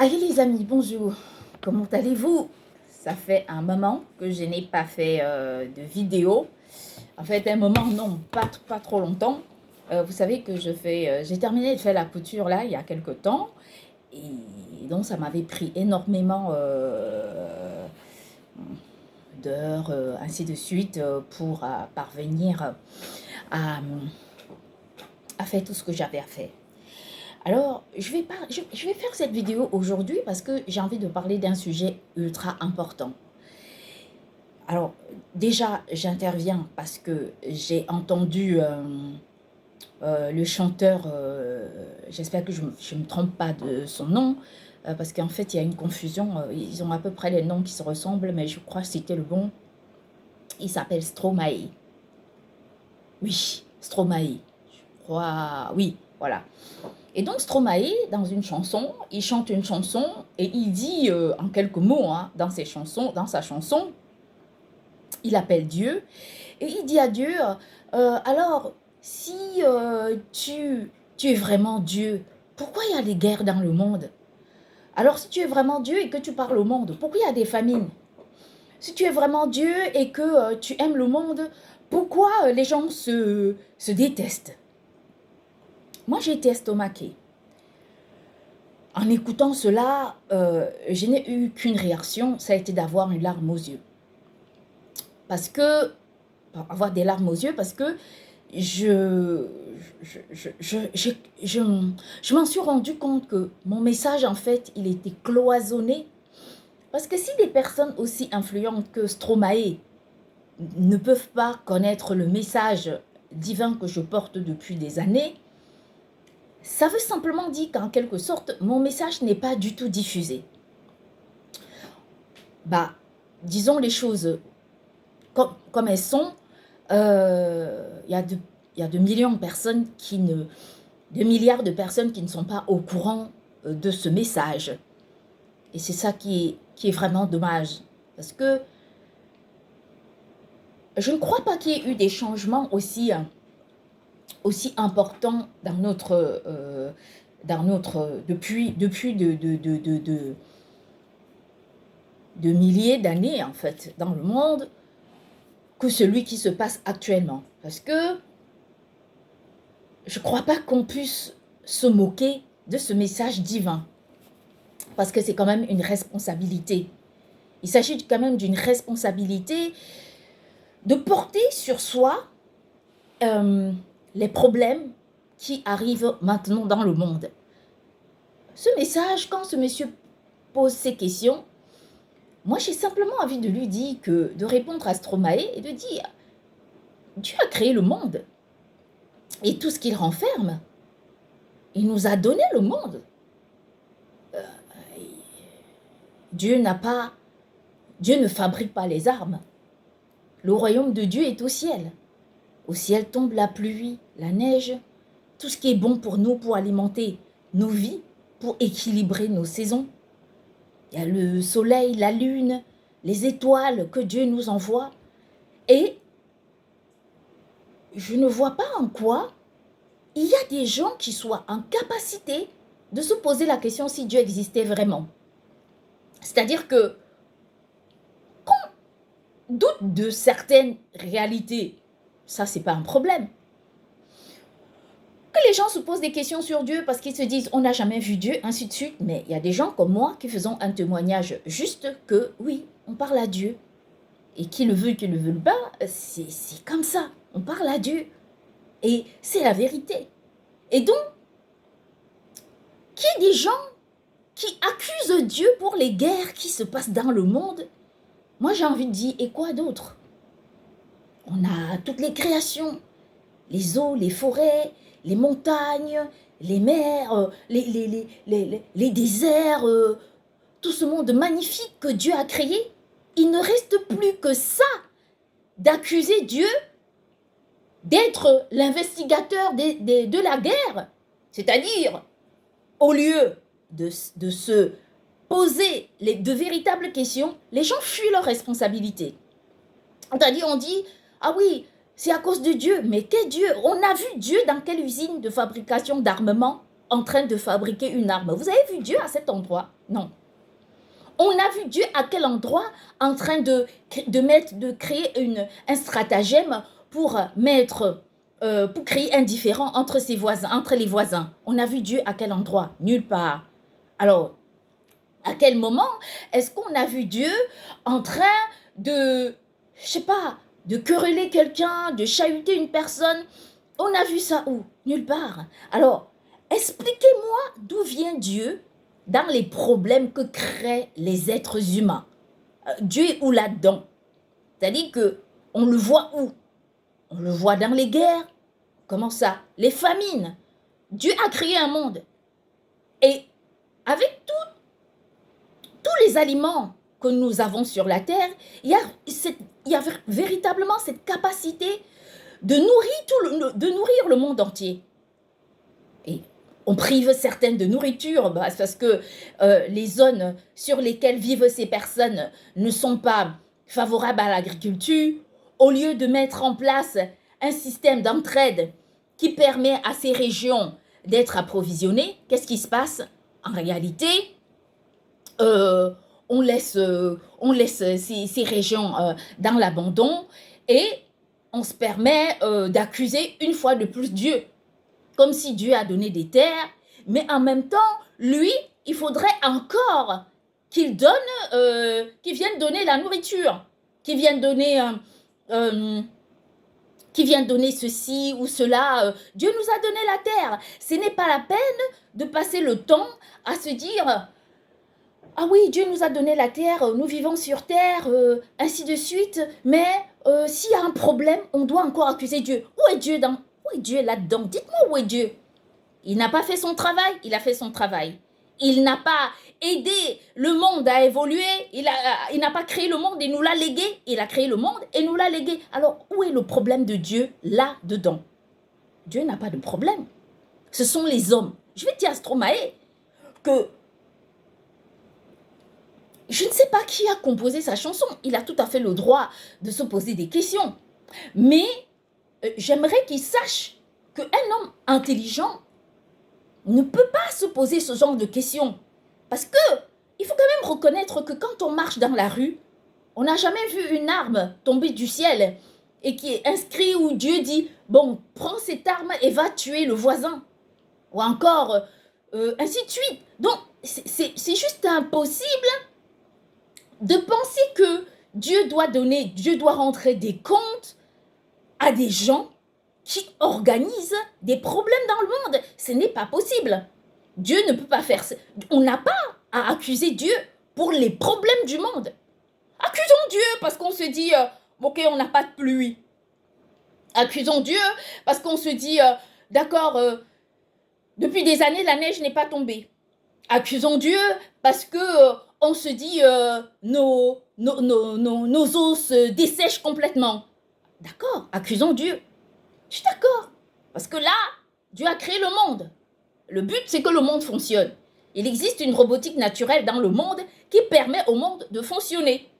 Allez les amis, bonjour. Comment allez-vous? Ça fait un moment que je n'ai pas fait de vidéo. En fait, un moment, non, pas trop longtemps. Vous savez que j'ai terminé de faire la couture là il y a quelque temps. Et donc, ça m'avait pris énormément d'heures, ainsi de suite, pour parvenir à, à faire tout ce que j'avais à faire. Alors, je vais faire cette vidéo aujourd'hui parce que j'ai envie de parler d'un sujet ultra important. Alors, déjà, j'interviens parce que j'ai entendu le chanteur, j'espère que je me trompe pas de son nom, parce qu'en fait, il y a une confusion. Ils ont à peu près les noms qui se ressemblent, mais je crois que c'était le bon. Il s'appelle Stromae. Oui, Stromae. Je crois, oui, voilà. Et donc Stromae, dans une chanson, il chante une chanson et il dit en quelques mots, hein, dans sa chanson, il appelle Dieu et il dit à Dieu, alors si tu es vraiment Dieu, pourquoi il y a des guerres dans le monde? Alors si tu es vraiment Dieu et que tu parles au monde, pourquoi il y a des famines? Si tu es vraiment Dieu et que tu aimes le monde, pourquoi les gens se détestent? Moi j'ai été estomaquée. En écoutant cela, je n'ai eu qu'une réaction, ça a été d'avoir une larme aux yeux. Avoir des larmes aux yeux parce que je m'en suis rendu compte que mon message, en fait, il était cloisonné. Parce que si des personnes aussi influentes que Stromae ne peuvent pas connaître le message divin que je porte depuis des années, ça veut simplement dire qu'en quelque sorte, mon message n'est pas du tout diffusé. Disons les choses comme elles sont. Il y a de millions de personnes de milliards de personnes qui ne sont pas au courant de ce message. Et c'est ça qui est vraiment dommage. Parce que je ne crois pas qu'il y ait eu des changements aussi importants depuis de milliers d'années, en fait, dans le monde, que celui qui se passe actuellement. Parce que je ne crois pas qu'on puisse se moquer de ce message divin. Parce que c'est quand même une responsabilité. Il s'agit quand même d'une responsabilité de porter sur soi les problèmes qui arrivent maintenant dans le monde. Ce message, quand ce monsieur pose ces questions, moi j'ai simplement envie de lui dire de répondre à Stromae et de dire Dieu a créé le monde et tout ce qu'il renferme. Il nous a donné le monde. Dieu ne fabrique pas les armes. Le royaume de Dieu est au ciel. Au ciel tombe la pluie, la neige, tout ce qui est bon pour nous, pour alimenter nos vies, pour équilibrer nos saisons. Il y a le soleil, la lune, les étoiles que Dieu nous envoie. Et je ne vois pas en quoi il y a des gens qui soient en capacité de se poser la question si Dieu existait vraiment. C'est-à-dire que qu'on doute de certaines réalités, ça c'est pas un problème. Que les gens se posent des questions sur Dieu parce qu'ils se disent on n'a jamais vu Dieu, ainsi de suite. Mais il y a des gens comme moi qui faisons un témoignage juste que oui, on parle à Dieu. Et qui le veut, qui ne le veut pas, c'est comme ça. On parle à Dieu. Et c'est la vérité. Et donc, qu'il y ait des gens qui accusent Dieu pour les guerres qui se passent dans le monde, moi j'ai envie de dire, et quoi d'autre? On a toutes les créations, les eaux, les forêts, les montagnes, les mers, les déserts, tout ce monde magnifique que Dieu a créé. Il ne reste plus que ça, d'accuser Dieu d'être l'investigateur de la guerre. C'est-à-dire, au lieu de se poser de véritables questions, les gens fuient leurs responsabilités. C'est-à-dire, on dit, ah oui, c'est à cause de Dieu. Mais quel Dieu? On a vu Dieu dans quelle usine de fabrication d'armement? en train de fabriquer une arme. Vous avez vu Dieu à cet endroit? Non. On a vu Dieu à quel endroit en train de créer un stratagème pour pour créer un différend entre ses voisins, entre les voisins. On a vu Dieu à quel endroit? Nulle part. Alors, à quel moment est-ce qu'on a vu Dieu en train de, je sais pas, de quereller quelqu'un, de chahuter une personne? On a vu ça où? Nulle part. Alors, expliquez-moi d'où vient Dieu dans les problèmes que créent les êtres humains. Dieu est où là-dedans? C'est-à-dire qu'on le voit où? On le voit dans les guerres. Comment ça? Les famines. Dieu a créé un monde. Et avec tous les aliments que nous avons sur la terre, il y a véritablement cette capacité de nourrir le monde entier. Et on prive certaines de nourriture parce que les zones sur lesquelles vivent ces personnes ne sont pas favorables à l'agriculture. Au lieu de mettre en place un système d'entraide qui permet à ces régions d'être approvisionnées, qu'est-ce qui se passe? En réalité, on laisse ces régions dans l'abandon et on se permet d'accuser une fois de plus Dieu. Comme si Dieu a donné des terres, mais en même temps, lui, il faudrait encore qu'il vienne donner la nourriture, qu'il vienne donner ceci ou cela. Dieu nous a donné la terre. Ce n'est pas la peine de passer le temps à se dire « Ah oui, Dieu nous a donné la terre, nous vivons sur terre, ainsi de suite. Mais s'il y a un problème, on doit encore accuser Dieu. » Où est Dieu là-dedans? Dites-moi où est Dieu. Il n'a pas fait son travail, il a fait son travail. Il n'a pas aidé le monde à évoluer, il n'a pas créé le monde et nous l'a légué. Il a créé le monde et nous l'a légué. Alors, où est le problème de Dieu là-dedans? Dieu n'a pas de problème. Ce sont les hommes. Je vais dire à Stromae que je ne sais pas qui a composé sa chanson. Il a tout à fait le droit de se poser des questions. Mais j'aimerais qu'il sache qu'un homme intelligent ne peut pas se poser ce genre de questions. Parce que il faut quand même reconnaître que quand on marche dans la rue, on n'a jamais vu une arme tomber du ciel et qui est inscrit où Dieu dit « Bon, prends cette arme et va tuer le voisin. » Ou encore, ainsi de suite. Donc, c'est juste impossible de penser que Dieu doit rentrer des comptes à des gens qui organisent des problèmes dans le monde. Ce n'est pas possible. Dieu ne peut pas faire ça. On n'a pas à accuser Dieu pour les problèmes du monde. Accusons Dieu parce qu'on se dit, ok, on n'a pas de pluie. Accusons Dieu parce qu'on se dit, d'accord, depuis des années, la neige n'est pas tombée. Accusons Dieu parce que on se dit, nos os se dessèchent complètement. D'accord, accusons Dieu. Je suis d'accord. Parce que là, Dieu a créé le monde. Le but, c'est que le monde fonctionne. Il existe une robotique naturelle dans le monde qui permet au monde de fonctionner.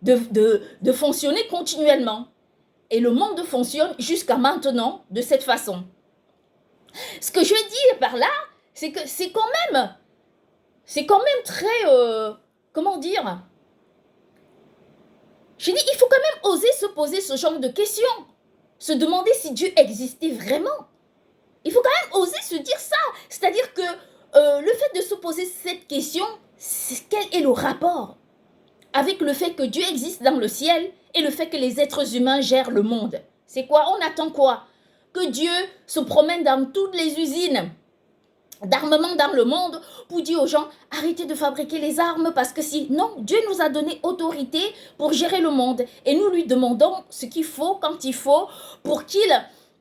De fonctionner continuellement. Et le monde fonctionne jusqu'à maintenant de cette façon. Ce que je veux dire par là, c'est que c'est quand même très, comment dire? Je dis, il faut quand même oser se poser ce genre de questions. Se demander si Dieu existait vraiment. Il faut quand même oser se dire ça. C'est-à-dire que le fait de se poser cette question, quel est le rapport avec le fait que Dieu existe dans le ciel et le fait que les êtres humains gèrent le monde? C'est quoi? On attend quoi? Que Dieu se promène dans toutes les usines d'armement dans le monde pour dire aux gens arrêtez de fabriquer les armes parce que si non, Dieu nous a donné autorité pour gérer le monde et nous lui demandons ce qu'il faut quand il faut pour qu'il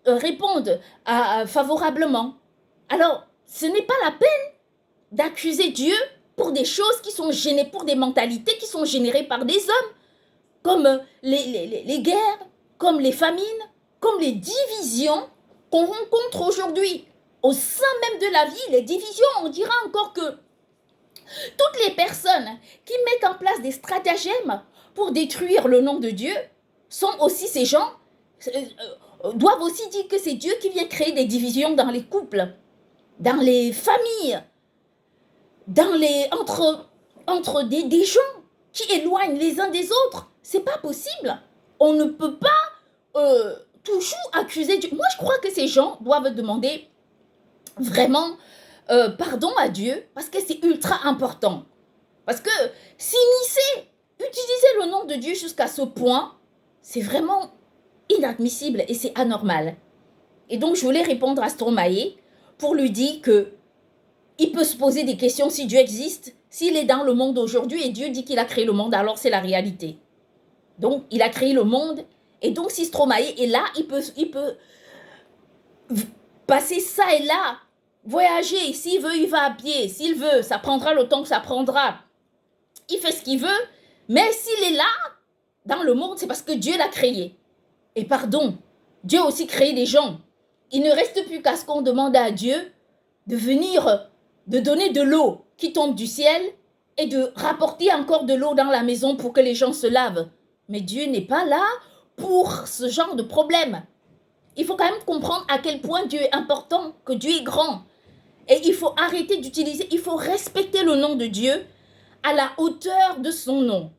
réponde favorablement. Alors, ce n'est pas la peine d'accuser Dieu pour des choses qui sont générées, pour des mentalités qui sont générées par des hommes, comme les guerres, comme les famines, comme les divisions qu'on rencontre aujourd'hui. Au sein même de la vie, les divisions, on dira encore que toutes les personnes qui mettent en place des stratagèmes pour détruire le nom de Dieu sont aussi ces gens, doivent aussi dire que c'est Dieu qui vient créer des divisions dans les couples. dans les familles, entre des gens qui éloignent les uns des autres. C'est pas possible. On ne peut pas toujours accuser Dieu. Moi, je crois que ces gens doivent demander vraiment pardon à Dieu parce que c'est ultra important. Parce que s'immiscer, utiliser le nom de Dieu jusqu'à ce point, c'est vraiment inadmissible et c'est anormal. Et donc, je voulais répondre à Stromae pour lui dire que il peut se poser des questions si Dieu existe, s'il est dans le monde aujourd'hui et Dieu dit qu'il a créé le monde, alors c'est la réalité. Donc, il a créé le monde et donc si Stromae est là, il peut passer ça et là, voyager. S'il veut, il va à pied. S'il veut, ça prendra le temps que ça prendra. Il fait ce qu'il veut, mais s'il est là, dans le monde, c'est parce que Dieu l'a créé. Et pardon, Dieu a aussi créé des gens. Il ne reste plus qu'à ce qu'on demande à Dieu de venir, de donner de l'eau qui tombe du ciel et de rapporter encore de l'eau dans la maison pour que les gens se lavent. Mais Dieu n'est pas là pour ce genre de problème. Il faut quand même comprendre à quel point Dieu est important, que Dieu est grand. Et il faut arrêter d'utiliser, il faut respecter le nom de Dieu à la hauteur de son nom.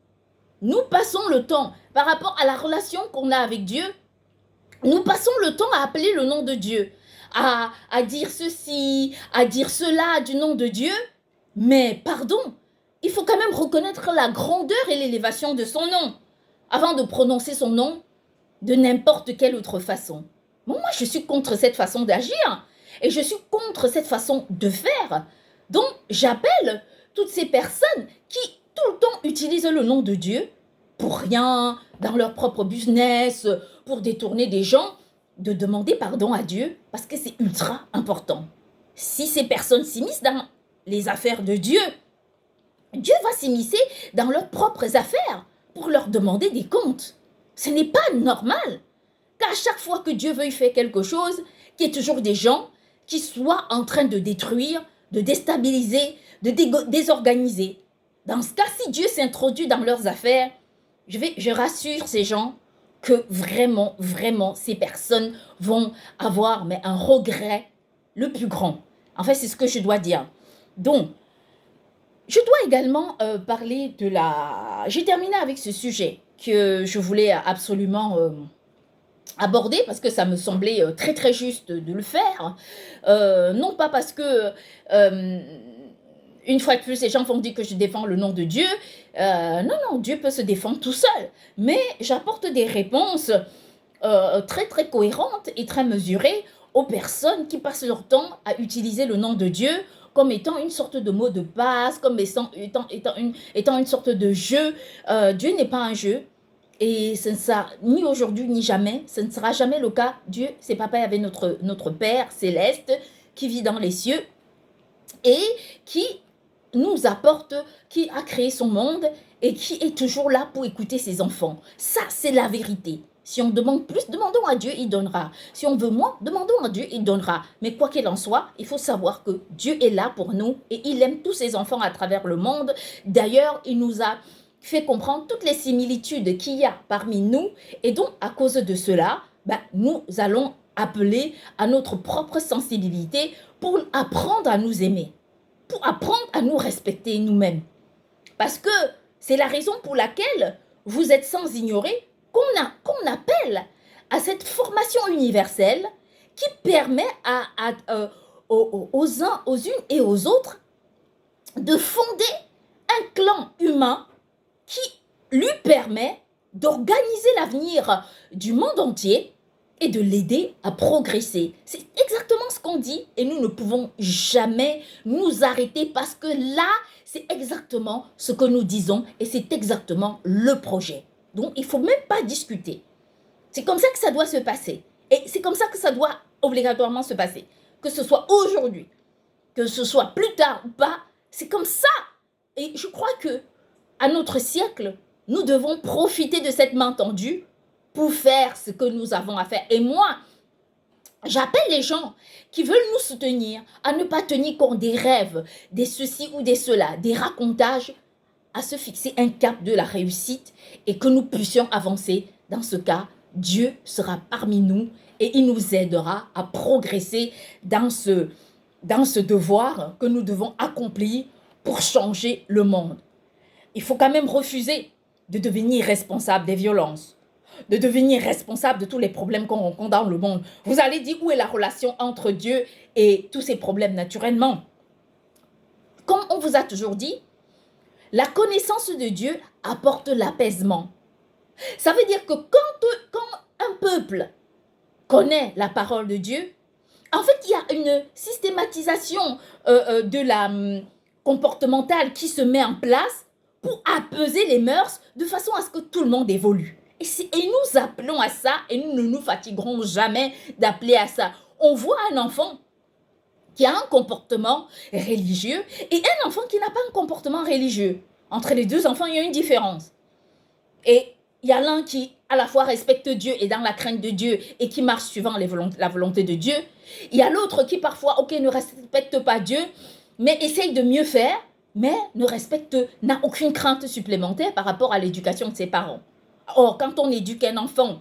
Nous passons le temps, par rapport à la relation qu'on a avec Dieu, nous passons le temps à appeler le nom de Dieu, à dire ceci, à dire cela du nom de Dieu. Mais pardon, il faut quand même reconnaître la grandeur et l'élévation de son nom avant de prononcer son nom de n'importe quelle autre façon. Bon, moi, je suis contre cette façon d'agir et je suis contre cette façon de faire. Donc, j'appelle toutes ces personnes qui tout le temps utilisent le nom de Dieu pour rien, dans leur propre business, pour détourner des gens, de demander pardon à Dieu parce que c'est ultra important. Si ces personnes s'immiscent dans les affaires de Dieu, Dieu va s'immiscer dans leurs propres affaires pour leur demander des comptes. Ce n'est pas normal qu'à chaque fois que Dieu veuille faire quelque chose, qu'il y ait toujours des gens qui soient en train de détruire, de déstabiliser, de désorganiser. Dans ce cas, si Dieu s'introduit dans leurs affaires, je rassure ces gens que vraiment, vraiment, ces personnes vont avoir un regret le plus grand. En fait, c'est ce que je dois dire. Donc, je dois également parler de la... J'ai terminé avec ce sujet que je voulais absolument aborder parce que ça me semblait très très juste de le faire. Non pas parce que, une fois de plus, les gens vont dire que je défends le nom de Dieu. Non, Dieu peut se défendre tout seul. Mais j'apporte des réponses très très cohérentes et très mesurées aux personnes qui passent leur temps à utiliser le nom de Dieu comme étant une sorte de mot de passe, comme étant une sorte de jeu. Dieu n'est pas un jeu. Et ce ne sera ni aujourd'hui ni jamais, ce ne sera jamais le cas. Dieu, c'est papa, il y avait notre Père céleste qui vit dans les cieux et qui nous apporte, qui a créé son monde et qui est toujours là pour écouter ses enfants. Ça, c'est la vérité. Si on demande plus, demandons à Dieu, il donnera. Si on veut moins, demandons à Dieu, il donnera. Mais quoi qu'il en soit, il faut savoir que Dieu est là pour nous et il aime tous ses enfants à travers le monde. D'ailleurs, il nous a fait comprendre toutes les similitudes qu'il y a parmi nous. Et donc, à cause de cela, nous allons appeler à notre propre sensibilité pour apprendre à nous aimer, pour apprendre à nous respecter nous-mêmes. Parce que c'est la raison pour laquelle vous êtes sans ignorer qu'on appelle à cette formation universelle qui permet aux uns, aux unes et aux autres de fonder un clan humain qui lui permet d'organiser l'avenir du monde entier et de l'aider à progresser. C'est exactement ce qu'on dit et nous ne pouvons jamais nous arrêter parce que là, c'est exactement ce que nous disons et c'est exactement le projet. Donc, il ne faut même pas discuter. C'est comme ça que ça doit se passer. Et c'est comme ça que ça doit obligatoirement se passer. Que ce soit aujourd'hui, que ce soit plus tard ou pas, c'est comme ça. Et je crois que à notre siècle, nous devons profiter de cette main tendue pour faire ce que nous avons à faire. Et moi, j'appelle les gens qui veulent nous soutenir à ne pas tenir compte des rêves, des ceci ou des cela, des racontages, à se fixer un cap de la réussite et que nous puissions avancer. Dans ce cas, Dieu sera parmi nous et il nous aidera à progresser dans ce dans ce devoir que nous devons accomplir pour changer le monde. Il faut quand même refuser de devenir responsable des violences, de devenir responsable de tous les problèmes qu'on rencontre dans le monde. Vous allez dire où est la relation entre Dieu et tous ces problèmes naturellement. Comme on vous a toujours dit, la connaissance de Dieu apporte l'apaisement. Ça veut dire que quand un peuple connaît la parole de Dieu, en fait, il y a une systématisation de la comportementale qui se met en place pour apaiser les mœurs de façon à ce que tout le monde évolue. Et nous appelons à ça, et nous ne nous fatiguerons jamais d'appeler à ça. On voit un enfant qui a un comportement religieux et un enfant qui n'a pas un comportement religieux. Entre les deux enfants, il y a une différence. Et il y a l'un qui à la fois respecte Dieu et dans la crainte de Dieu et qui marche suivant la volonté de Dieu. Il y a l'autre qui parfois, ne respecte pas Dieu, mais essaye de mieux faire, mais n'a aucune crainte supplémentaire par rapport à l'éducation de ses parents. Or, quand on éduque un enfant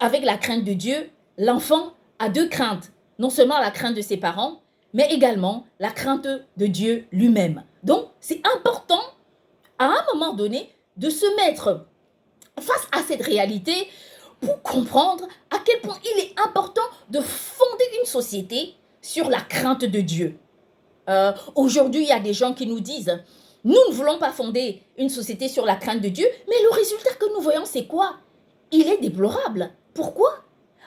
avec la crainte de Dieu, l'enfant a deux craintes. Non seulement la crainte de ses parents, mais également la crainte de Dieu lui-même. Donc, c'est important, à un moment donné, de se mettre face à cette réalité pour comprendre à quel point il est important de fonder une société sur la crainte de Dieu. Aujourd'hui, il y a des gens qui nous disent « Nous ne voulons pas fonder une société sur la crainte de Dieu, mais le résultat que nous voyons, c'est quoi? Il est déplorable. Pourquoi?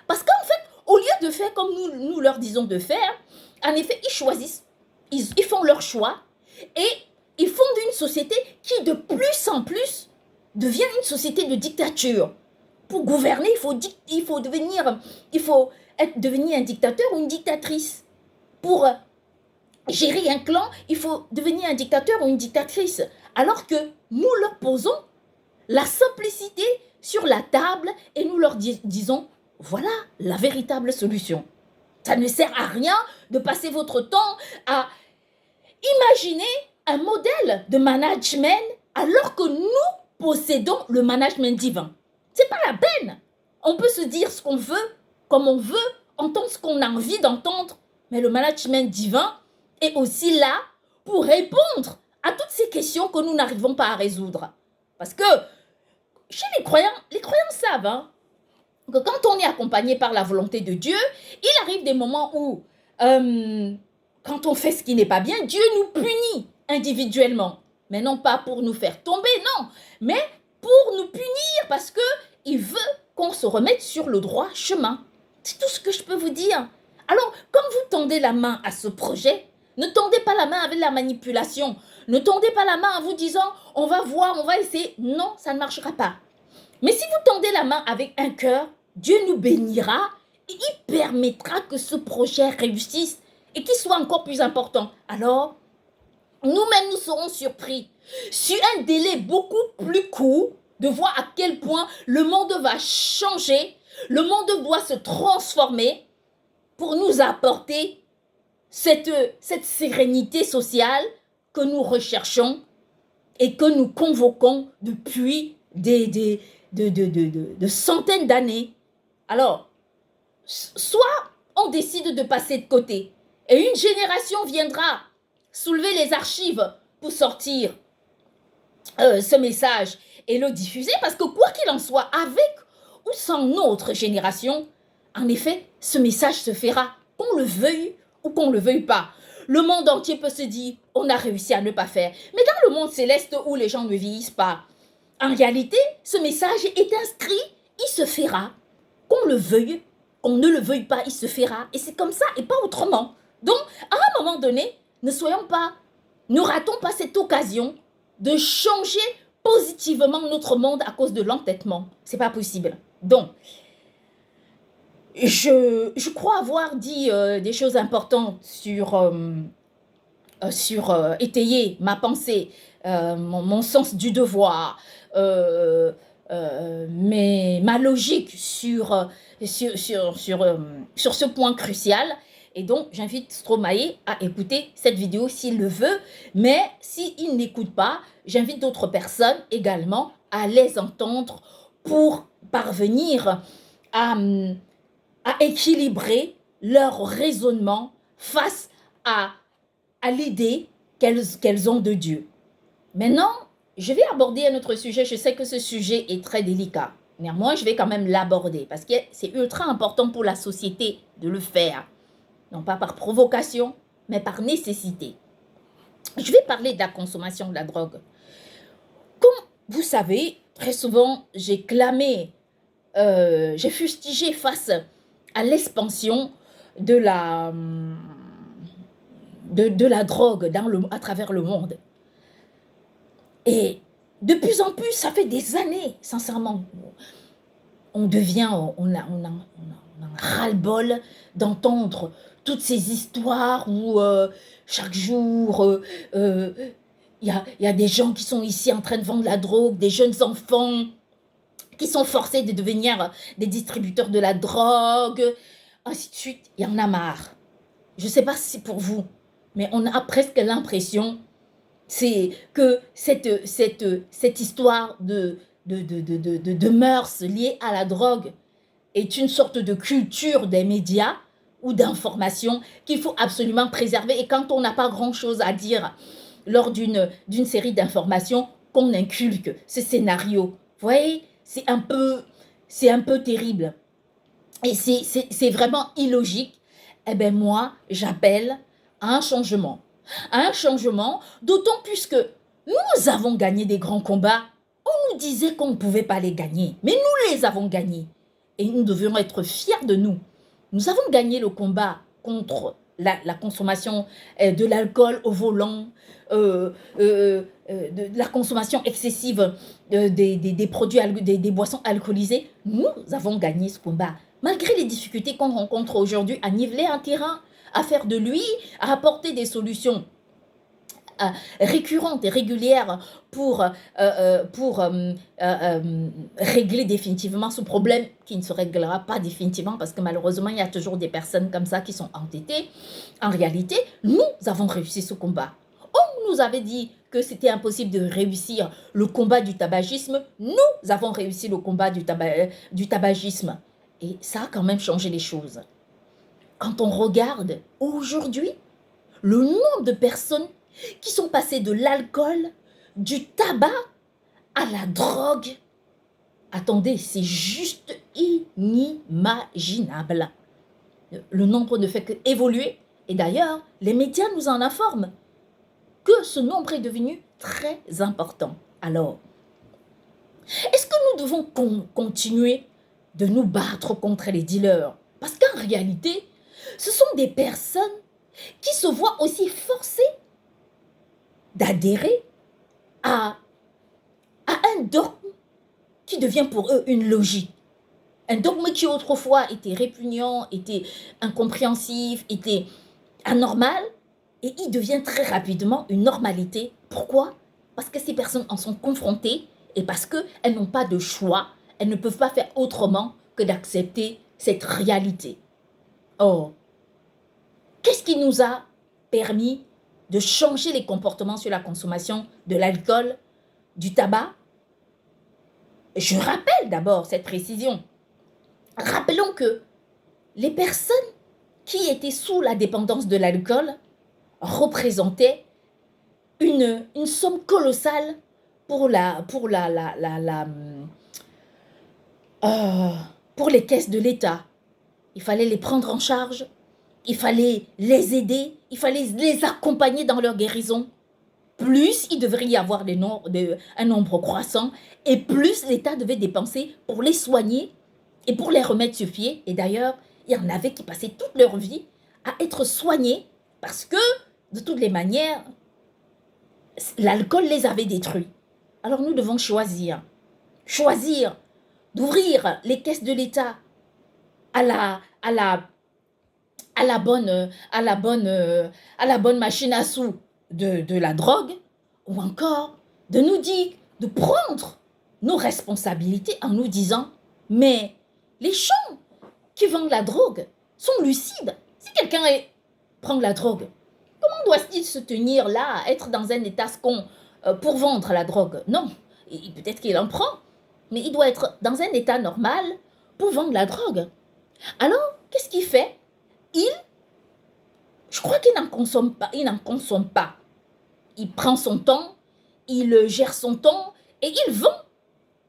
Parce qu'en fait, au lieu de faire comme nous leur disons de faire, en effet, ils choisissent, ils font leur choix et ils fondent une société qui, de plus en plus, devient une société de dictature. Pour gouverner, il faut devenir un dictateur ou une dictatrice. Pour gérer un clan, il faut devenir un dictateur ou une dictatrice. Alors que nous leur posons la simplicité sur la table et nous leur disons, voilà la véritable solution. Ça ne sert à rien de passer votre temps à imaginer un modèle de management alors que nous possédons le management divin. C'est pas la peine. On peut se dire ce qu'on veut, comme on veut, entendre ce qu'on a envie d'entendre, mais le management divin est aussi là pour répondre à toutes ces questions que nous n'arrivons pas à résoudre. Parce que chez les croyants savent que quand on est accompagné par la volonté de Dieu, il arrive des moments où, quand on fait ce qui n'est pas bien, Dieu nous punit individuellement. Mais non pas pour nous faire tomber, non, mais pour nous punir parce qu'il veut qu'on se remette sur le droit chemin. C'est tout ce que je peux vous dire. Alors, quand vous tendez la main à ce projet, ne tendez pas la main avec la manipulation. Ne tendez pas la main en vous disant, on va voir, on va essayer. Non, ça ne marchera pas. Mais si vous tendez la main avec un cœur, Dieu nous bénira et il permettra que ce projet réussisse et qu'il soit encore plus important. Alors, nous-mêmes, nous serons surpris sur un délai beaucoup plus court de voir à quel point le monde va changer, le monde doit se transformer pour nous apporter cette sérénité sociale que nous recherchons et que nous convoquons depuis de centaines d'années. Alors, soit on décide de passer de côté et une génération viendra soulever les archives pour sortir ce message et le diffuser, parce que quoi qu'il en soit, avec ou sans notre génération, en effet, ce message se fera, qu'on le veuille ou qu'on ne le veuille pas. Le monde entier peut se dire, on a réussi à ne pas faire. Mais dans le monde céleste où les gens ne vieillissent pas, en réalité, ce message est inscrit, il se fera. Qu'on le veuille, qu'on ne le veuille pas, il se fera. Et c'est comme ça et pas autrement. Donc, à un moment donné, ne ratons pas cette occasion de changer positivement notre monde à cause de l'entêtement. C'est pas possible. Donc, je crois avoir dit des choses importantes sur étayer ma pensée, mon sens du devoir, ma logique sur ce point crucial. Et donc, j'invite Stromae à écouter cette vidéo s'il le veut. Mais s'il n'écoute pas, j'invite d'autres personnes également à les entendre pour parvenir à équilibrer leur raisonnement face à, à l'idée qu'elles ont de Dieu. Maintenant, je vais aborder un autre sujet. Je sais que ce sujet est très délicat. Néanmoins, je vais quand même l'aborder parce que c'est ultra important pour la société de le faire. Non pas par provocation, mais par nécessité. Je vais parler de la consommation de la drogue. Comme vous savez, très souvent, j'ai clamé, j'ai fustigé face à l'expansion de la drogue à travers le monde. Et de plus en plus, ça fait des années, sincèrement, on a ras-le-bol d'entendre toutes ces histoires où chaque jour, il y a des gens qui sont ici en train de vendre la drogue, des jeunes enfants qui sont forcés de devenir des distributeurs de la drogue, ainsi de suite. Il y en a marre. Je ne sais pas si c'est pour vous, mais on a presque l'impression c'est que cette histoire de mœurs liées à la drogue est une sorte de culture des médias ou d'information qu'il faut absolument préserver. Et quand on n'a pas grand-chose à dire lors d'une série d'informations, qu'on inculque ce scénario. Vous voyez, c'est un peu terrible. Et c'est vraiment illogique. Eh bien, moi, j'appelle à un changement. À un changement, d'autant plus que nous avons gagné des grands combats. On nous disait qu'on ne pouvait pas les gagner, mais nous les avons gagnés. Et nous devions être fiers de nous. Nous avons gagné le combat contre la consommation de l'alcool au volant, de la consommation excessive des produits, des boissons alcoolisées. Nous avons gagné ce combat. Malgré les difficultés qu'on rencontre aujourd'hui à niveler un terrain, à faire de lui, à apporter des solutions récurrentes et régulières pour régler définitivement ce problème qui ne se réglera pas définitivement parce que malheureusement, il y a toujours des personnes comme ça qui sont entêtées. En réalité, nous avons réussi ce combat. On nous avait dit que c'était impossible de réussir le combat du tabagisme. Nous avons réussi le combat du tabagisme. Et ça a quand même changé les choses. Quand on regarde aujourd'hui, le nombre de personnes qui sont passées de l'alcool, du tabac à la drogue, attendez, c'est juste inimaginable. Le nombre ne fait qu'évoluer. Et d'ailleurs, les médias nous en informent que ce nombre est devenu très important. Alors, est-ce que nous devons continuer de nous battre contre les dealers? Parce qu'en réalité, ce sont des personnes qui se voient aussi forcées d'adhérer à un dogme qui devient pour eux une logique. Un dogme qui autrefois était répugnant, était incompréhensif, était anormal, et il devient très rapidement une normalité. Pourquoi? Parce que ces personnes en sont confrontées et parce qu'elles n'ont pas de choix, elles ne peuvent pas faire autrement que d'accepter cette réalité. Or, qu'est-ce qui nous a permis de changer les comportements sur la consommation de l'alcool, du tabac? Je rappelle d'abord cette précision. Rappelons que les personnes qui étaient sous la dépendance de l'alcool représentaient une somme colossale pour les caisses de l'État. Il fallait les prendre en charge, il fallait les aider, il fallait les accompagner dans leur guérison. Plus il devrait y avoir un nombre croissant et plus l'État devait dépenser pour les soigner et pour les remettre sur pied. Et d'ailleurs, il y en avait qui passaient toute leur vie à être soignés parce que, de toutes les manières, l'alcool les avait détruits. Alors nous devons choisir d'ouvrir les caisses de l'État à la bonne machine à sous de la drogue, ou encore de nous dire, de prendre nos responsabilités en nous disant, mais les gens qui vendent la drogue sont lucides. Si quelqu'un prend la drogue, comment doit-il se tenir là, être dans un état second pour vendre la drogue? Non, peut-être qu'il en prend, mais il doit être dans un état normal pour vendre la drogue. Alors, qu'est-ce qu'il fait? Il Je crois qu'il n'en consomme pas. Il n'en consomme pas. Il prend son temps, il gère son temps et il vend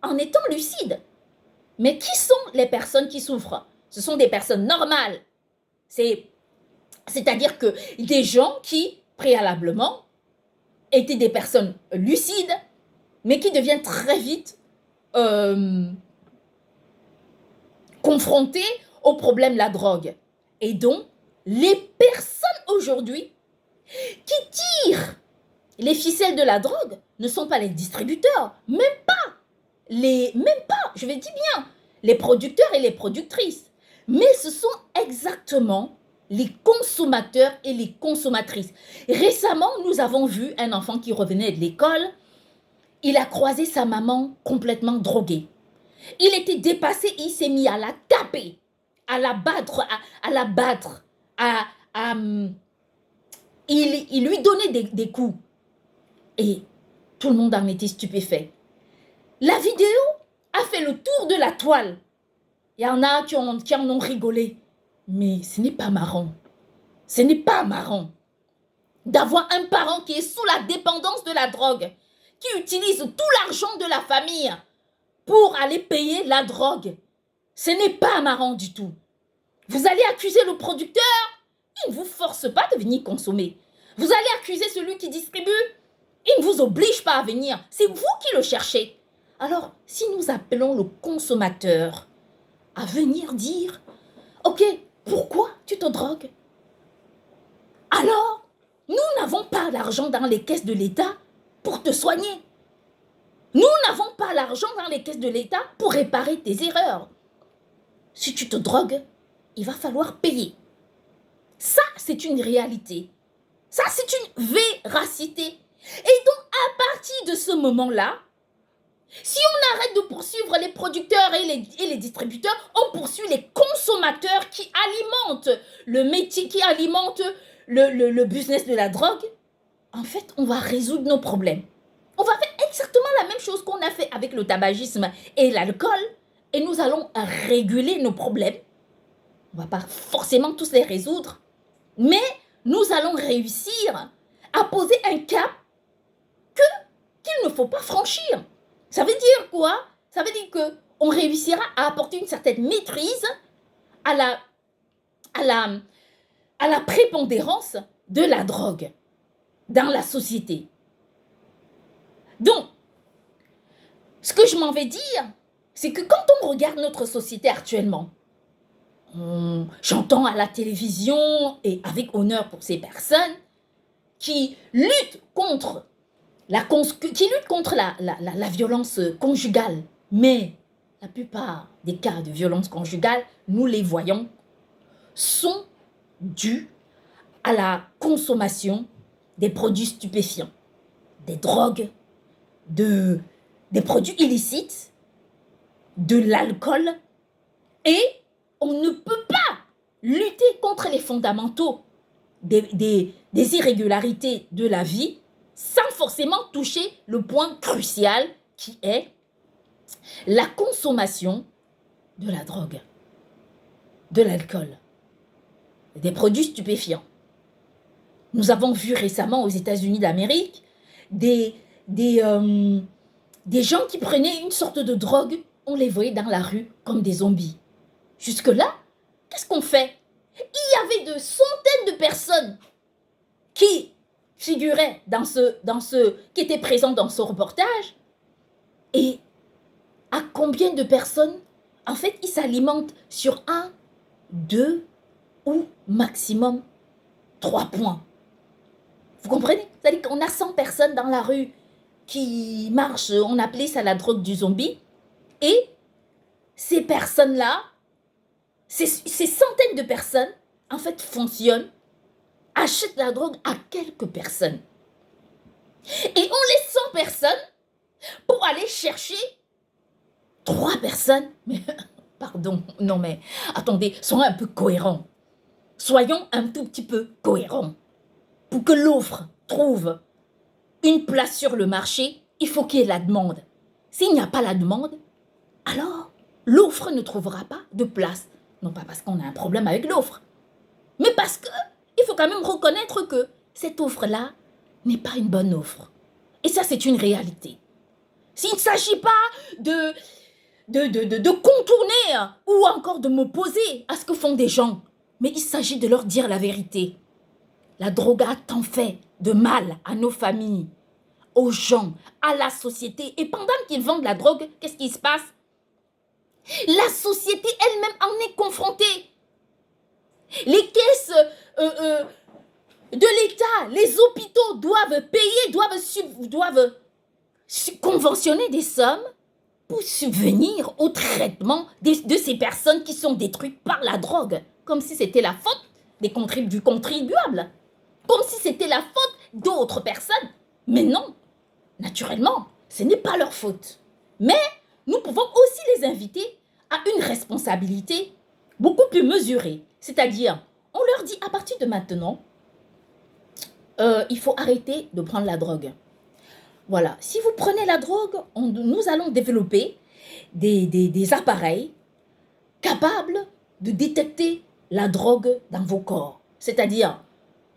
en étant lucide. Mais qui sont les personnes qui souffrent? Ce sont des personnes normales. C'est-à-dire que des gens qui, préalablement, étaient des personnes lucides, mais qui deviennent très vite confrontés au problème de la drogue. Et donc, les personnes aujourd'hui qui tirent les ficelles de la drogue ne sont pas les distributeurs, même pas, je vais dire bien, les producteurs et les productrices, mais ce sont exactement les consommateurs et les consommatrices. Récemment, nous avons vu un enfant qui revenait de l'école, il a croisé sa maman complètement droguée. Il était dépassé, il s'est mis à la taper, à la battre, il lui donnait des coups. Et tout le monde en était stupéfait. La vidéo a fait le tour de la toile. Il y en a qui en ont rigolé. Mais ce n'est pas marrant. Ce n'est pas marrant d'avoir un parent qui est sous la dépendance de la drogue, qui utilise tout l'argent de la famille pour aller payer la drogue. Ce n'est pas marrant du tout. Vous allez accuser le producteur, il ne vous force pas de venir consommer. Vous allez accuser celui qui distribue, il ne vous oblige pas à venir. C'est vous qui le cherchez. Alors, si nous appelons le consommateur à venir dire « Ok, pourquoi tu te drogues ?» Alors, nous n'avons pas l'argent dans les caisses de l'État pour te soigner. Nous n'avons pas l'argent dans les caisses de l'État pour réparer tes erreurs. Si tu te drogues, il va falloir payer. Ça, c'est une réalité. Ça, c'est une véracité. Et donc, à partir de ce moment-là, si on arrête de poursuivre les producteurs et les distributeurs, on poursuit les consommateurs qui alimentent le métier, qui alimentent le business de la drogue. En fait, on va résoudre nos problèmes. On va faire exactement la même chose qu'on a fait avec le tabagisme et l'alcool, et nous allons réguler nos problèmes. On ne va pas forcément tous les résoudre, mais nous allons réussir à poser un cap qu'il ne faut pas franchir. Ça veut dire quoi? Ça veut dire qu'on réussira à apporter une certaine maîtrise à la prépondérance de la drogue dans la société. Donc, ce que je m'en vais dire, c'est que quand on regarde notre société actuellement, j'entends à la télévision, et avec honneur pour ces personnes, qui luttent contre la violence conjugale. Mais la plupart des cas de violence conjugale, nous les voyons, sont dus à la consommation des produits stupéfiants, des drogues, des produits illicites, de l'alcool, et on ne peut pas lutter contre les fondamentaux des irrégularités de la vie sans forcément toucher le point crucial qui est la consommation de la drogue, de l'alcool, des produits stupéfiants. Nous avons vu récemment aux États-Unis d'Amérique des gens qui prenaient une sorte de drogue, on les voyait dans la rue comme des zombies. Jusque-là, qu'est-ce qu'on fait? Il y avait de centaines de personnes qui figuraient qui étaient présents dans ce reportage. Et à combien de personnes, en fait, ils s'alimentent sur 1, 2 ou maximum 3 points. Vous comprenez? C'est-à-dire qu'on a 100 personnes dans la rue qui marchent, on appelait ça la drogue du zombie. Et ces personnes-là, ces centaines de personnes, en fait, fonctionnent, achètent la drogue à quelques personnes. Et on laisse 100 personnes pour aller chercher 3 personnes. Mais, pardon, non mais, attendez, soyons un peu cohérents. Soyons un tout petit peu cohérents. Pour que l'offre trouve une place sur le marché, il faut qu'il y ait la demande. S'il n'y a pas la demande, alors l'offre ne trouvera pas de place. Non pas parce qu'on a un problème avec l'offre, mais parce que il faut quand même reconnaître que cette offre-là n'est pas une bonne offre. Et ça, c'est une réalité. S'il ne s'agit pas de contourner ou encore de m'opposer à ce que font des gens, mais il s'agit de leur dire la vérité. La drogue a tant fait de mal à nos familles, aux gens, à la société. Et pendant qu'ils vendent la drogue, qu'est-ce qui se passe? La société elle-même en est confrontée. Les caisses de l'État, les hôpitaux doivent payer, doivent conventionner des sommes pour subvenir au traitement de ces personnes qui sont détruites par la drogue, comme si c'était la faute du contribuable, comme si c'était la faute d'autres personnes. Mais non, naturellement, ce n'est pas leur faute. Mais nous pouvons aussi les inviter à une responsabilité beaucoup plus mesurée. C'est-à-dire, on leur dit à partir de maintenant, il faut arrêter de prendre la drogue. Voilà, si vous prenez la drogue, nous allons développer des appareils capables de détecter la drogue dans vos corps. C'est-à-dire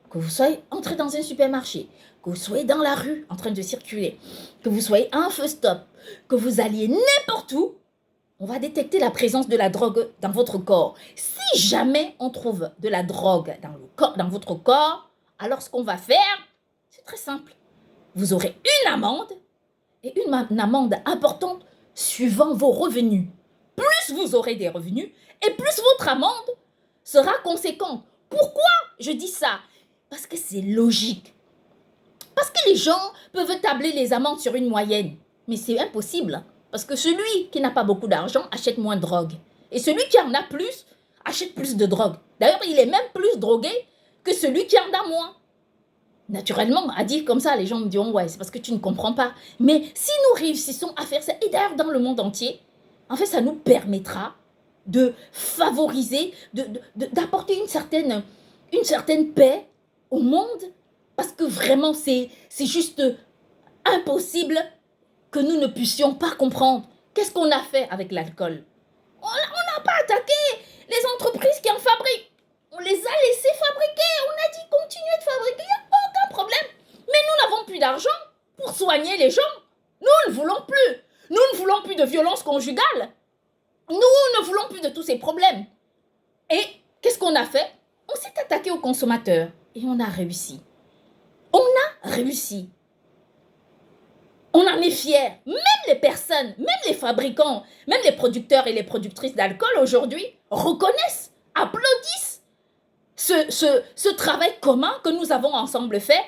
que vous soyez entré dans un supermarché, que vous soyez dans la rue en train de circuler, que vous soyez à un feu stop, que vous alliez n'importe où, on va détecter la présence de la drogue dans votre corps. Si jamais on trouve de la drogue dans votre corps, alors ce qu'on va faire, c'est très simple. Vous aurez une amende, et une amende importante suivant vos revenus. Plus vous aurez des revenus, et plus votre amende sera conséquente. Pourquoi je dis ça? Parce que c'est logique. Parce que les gens peuvent tabler les amendes sur une moyenne. Mais c'est impossible. Parce que celui qui n'a pas beaucoup d'argent achète moins de drogue. Et celui qui en a plus achète plus de drogue. D'ailleurs, il est même plus drogué que celui qui en a moins. Naturellement, à dire comme ça, les gens me diront, ouais, c'est parce que tu ne comprends pas. Mais si nous réussissons à faire ça, et d'ailleurs dans le monde entier, en fait, ça nous permettra de favoriser, d'apporter une certaine paix au monde, parce que vraiment, c'est juste impossible que nous ne puissions pas comprendre. Qu'est-ce qu'on a fait avec l'alcool? On n'a pas attaqué les entreprises qui en fabriquent. On les a laissés fabriquer. On a dit continuez de fabriquer, il n'y a aucun problème. Mais nous n'avons plus d'argent pour soigner les gens. Nous ne voulons plus. Nous ne voulons plus de violence conjugale. Nous ne voulons plus de tous ces problèmes. Et qu'est-ce qu'on a fait? On s'est attaqué aux consommateurs et on a réussi. On a réussi. On en est fiers. Même les personnes, même les fabricants, même les producteurs et les productrices d'alcool aujourd'hui reconnaissent, applaudissent ce travail commun que nous avons ensemble fait.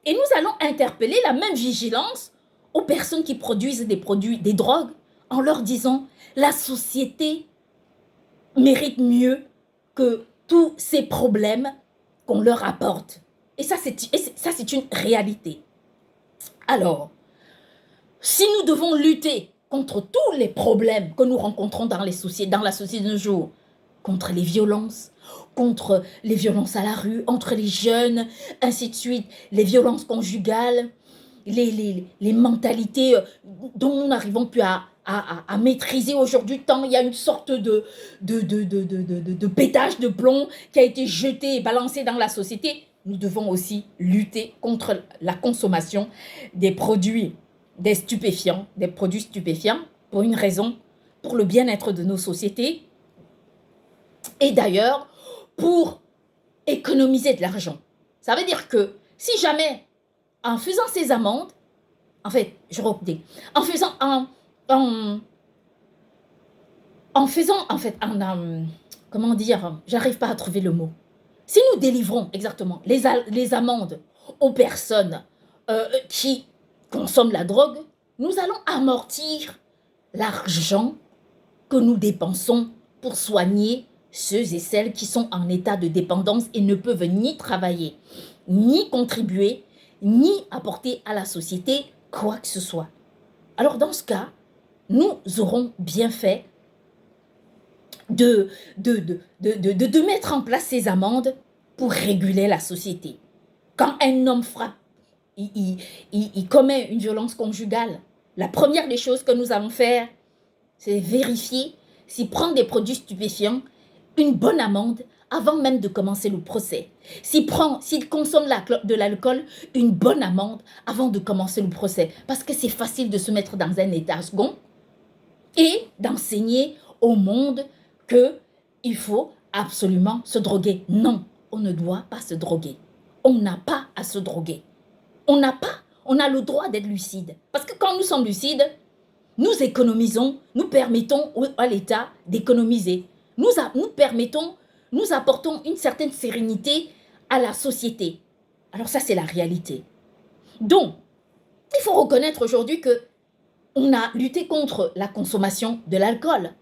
Et nous allons interpeller la même vigilance aux personnes qui produisent des drogues en leur disant la société mérite mieux que tous ces problèmes qu'on leur apporte. Et ça, c'est une réalité. Alors, si nous devons lutter contre tous les problèmes que nous rencontrons dans la société de nos jours, contre les violences à la rue, entre les jeunes, ainsi de suite, les violences conjugales, les mentalités dont nous n'arrivons plus à maîtriser aujourd'hui, tant il y a une sorte de pétage de plomb qui a été jeté et balancé dans la société. Nous devons aussi lutter contre la consommation des produits stupéfiants pour une raison, pour le bien-être de nos sociétés et d'ailleurs pour économiser de l'argent. Ça veut dire que si jamais en faisant ces amendes, en fait, je reprends, comment dire, j'arrive pas à trouver le mot. Si nous délivrons exactement les amendes aux personnes qui consomment la drogue, nous allons amortir l'argent que nous dépensons pour soigner ceux et celles qui sont en état de dépendance et ne peuvent ni travailler, ni contribuer, ni apporter à la société quoi que ce soit. Alors dans ce cas, nous aurons bien fait de mettre en place ces amendes pour réguler la société. Quand un homme frappe, il commet une violence conjugale, la première des choses que nous allons faire, c'est vérifier s'il prend des produits stupéfiants, une bonne amende avant même de commencer le procès. S'il consomme de l'alcool, une bonne amende avant de commencer le procès. Parce que c'est facile de se mettre dans un état second et d'enseigner au monde qu'il faut absolument se droguer. Non, on ne doit pas se droguer. On n'a pas à se droguer. On a le droit d'être lucide. Parce que quand nous sommes lucides, nous économisons, nous permettons à l'État d'économiser. Nous apportons une certaine sérénité à la société. Alors ça, c'est la réalité. Donc, il faut reconnaître aujourd'hui qu'on a lutté contre la consommation de l'alcool.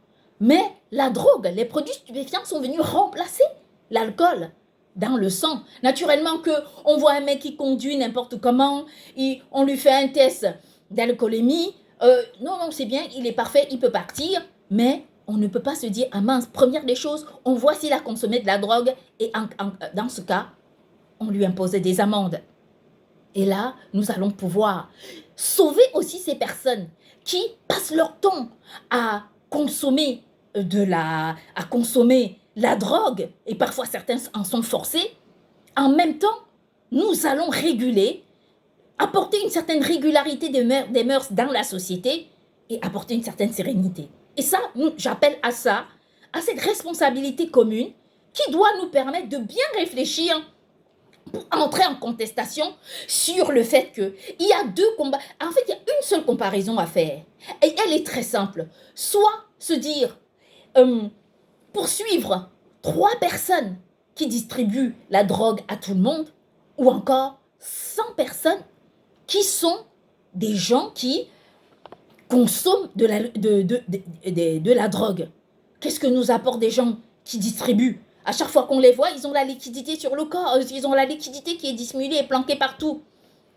Mais la drogue, les produits stupéfiants sont venus remplacer l'alcool dans le sang. Naturellement qu'on voit un mec qui conduit n'importe comment, on lui fait un test d'alcoolémie. Non, c'est bien, il est parfait, il peut partir. Mais on ne peut pas se dire, ah mince, première des choses, on voit s'il a consommé de la drogue. Et dans ce cas, on lui impose des amendes. Et là, nous allons pouvoir sauver aussi ces personnes qui passent leur temps à consommer la drogue, et parfois certains en sont forcés. En même temps, nous allons réguler, apporter une certaine régularité des mœurs dans la société et apporter une certaine sérénité. Et ça, j'appelle à cette responsabilité commune qui doit nous permettre de bien réfléchir pour entrer en contestation sur le fait qu'il y a deux combats. En fait, il y a une seule comparaison à faire. Et elle est très simple. Soit se dire, poursuivre 3 personnes qui distribuent la drogue à tout le monde, ou encore 100 personnes qui sont des gens qui consomment de la drogue. Qu'est-ce que nous apportent des gens qui distribuent? À chaque fois qu'on les voit, ils ont la liquidité sur le corps, ils ont la liquidité qui est dissimulée et planquée partout.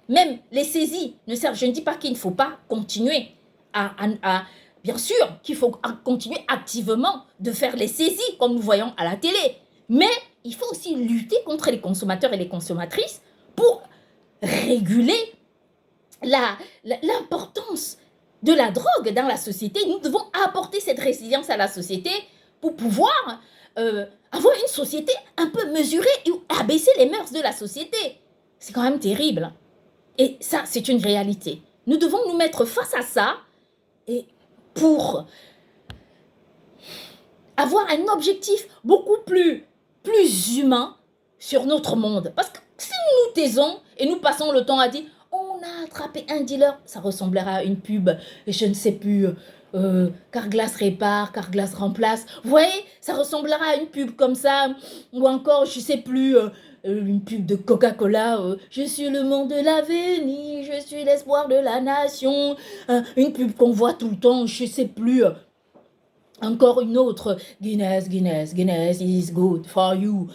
Même les saisies ne servent. Je ne dis pas qu'il ne faut pas continuer bien sûr qu'il faut continuer activement de faire les saisies comme nous voyons à la télé. Mais il faut aussi lutter contre les consommateurs et les consommatrices pour réguler l'importance de la drogue dans la société. Nous devons apporter cette résilience à la société pour pouvoir avoir une société un peu mesurée et abaisser les mœurs de la société. C'est quand même terrible. Et ça, c'est une réalité. Nous devons nous mettre face à ça et pour avoir un objectif beaucoup plus humain sur notre monde. Parce que si nous nous taisons et nous passons le temps à dire on a attrapé un dealer, ça ressemblera à une pub, je ne sais plus, Carglass répare, Carglass remplace. Vous voyez, ça ressemblera à une pub comme ça, ou encore, je ne sais plus, une pub de Coca-Cola, je suis le monde de l'avenir, je suis l'espoir de la nation, une pub qu'on voit tout le temps, je ne sais plus, encore une autre, Guinness is good for you.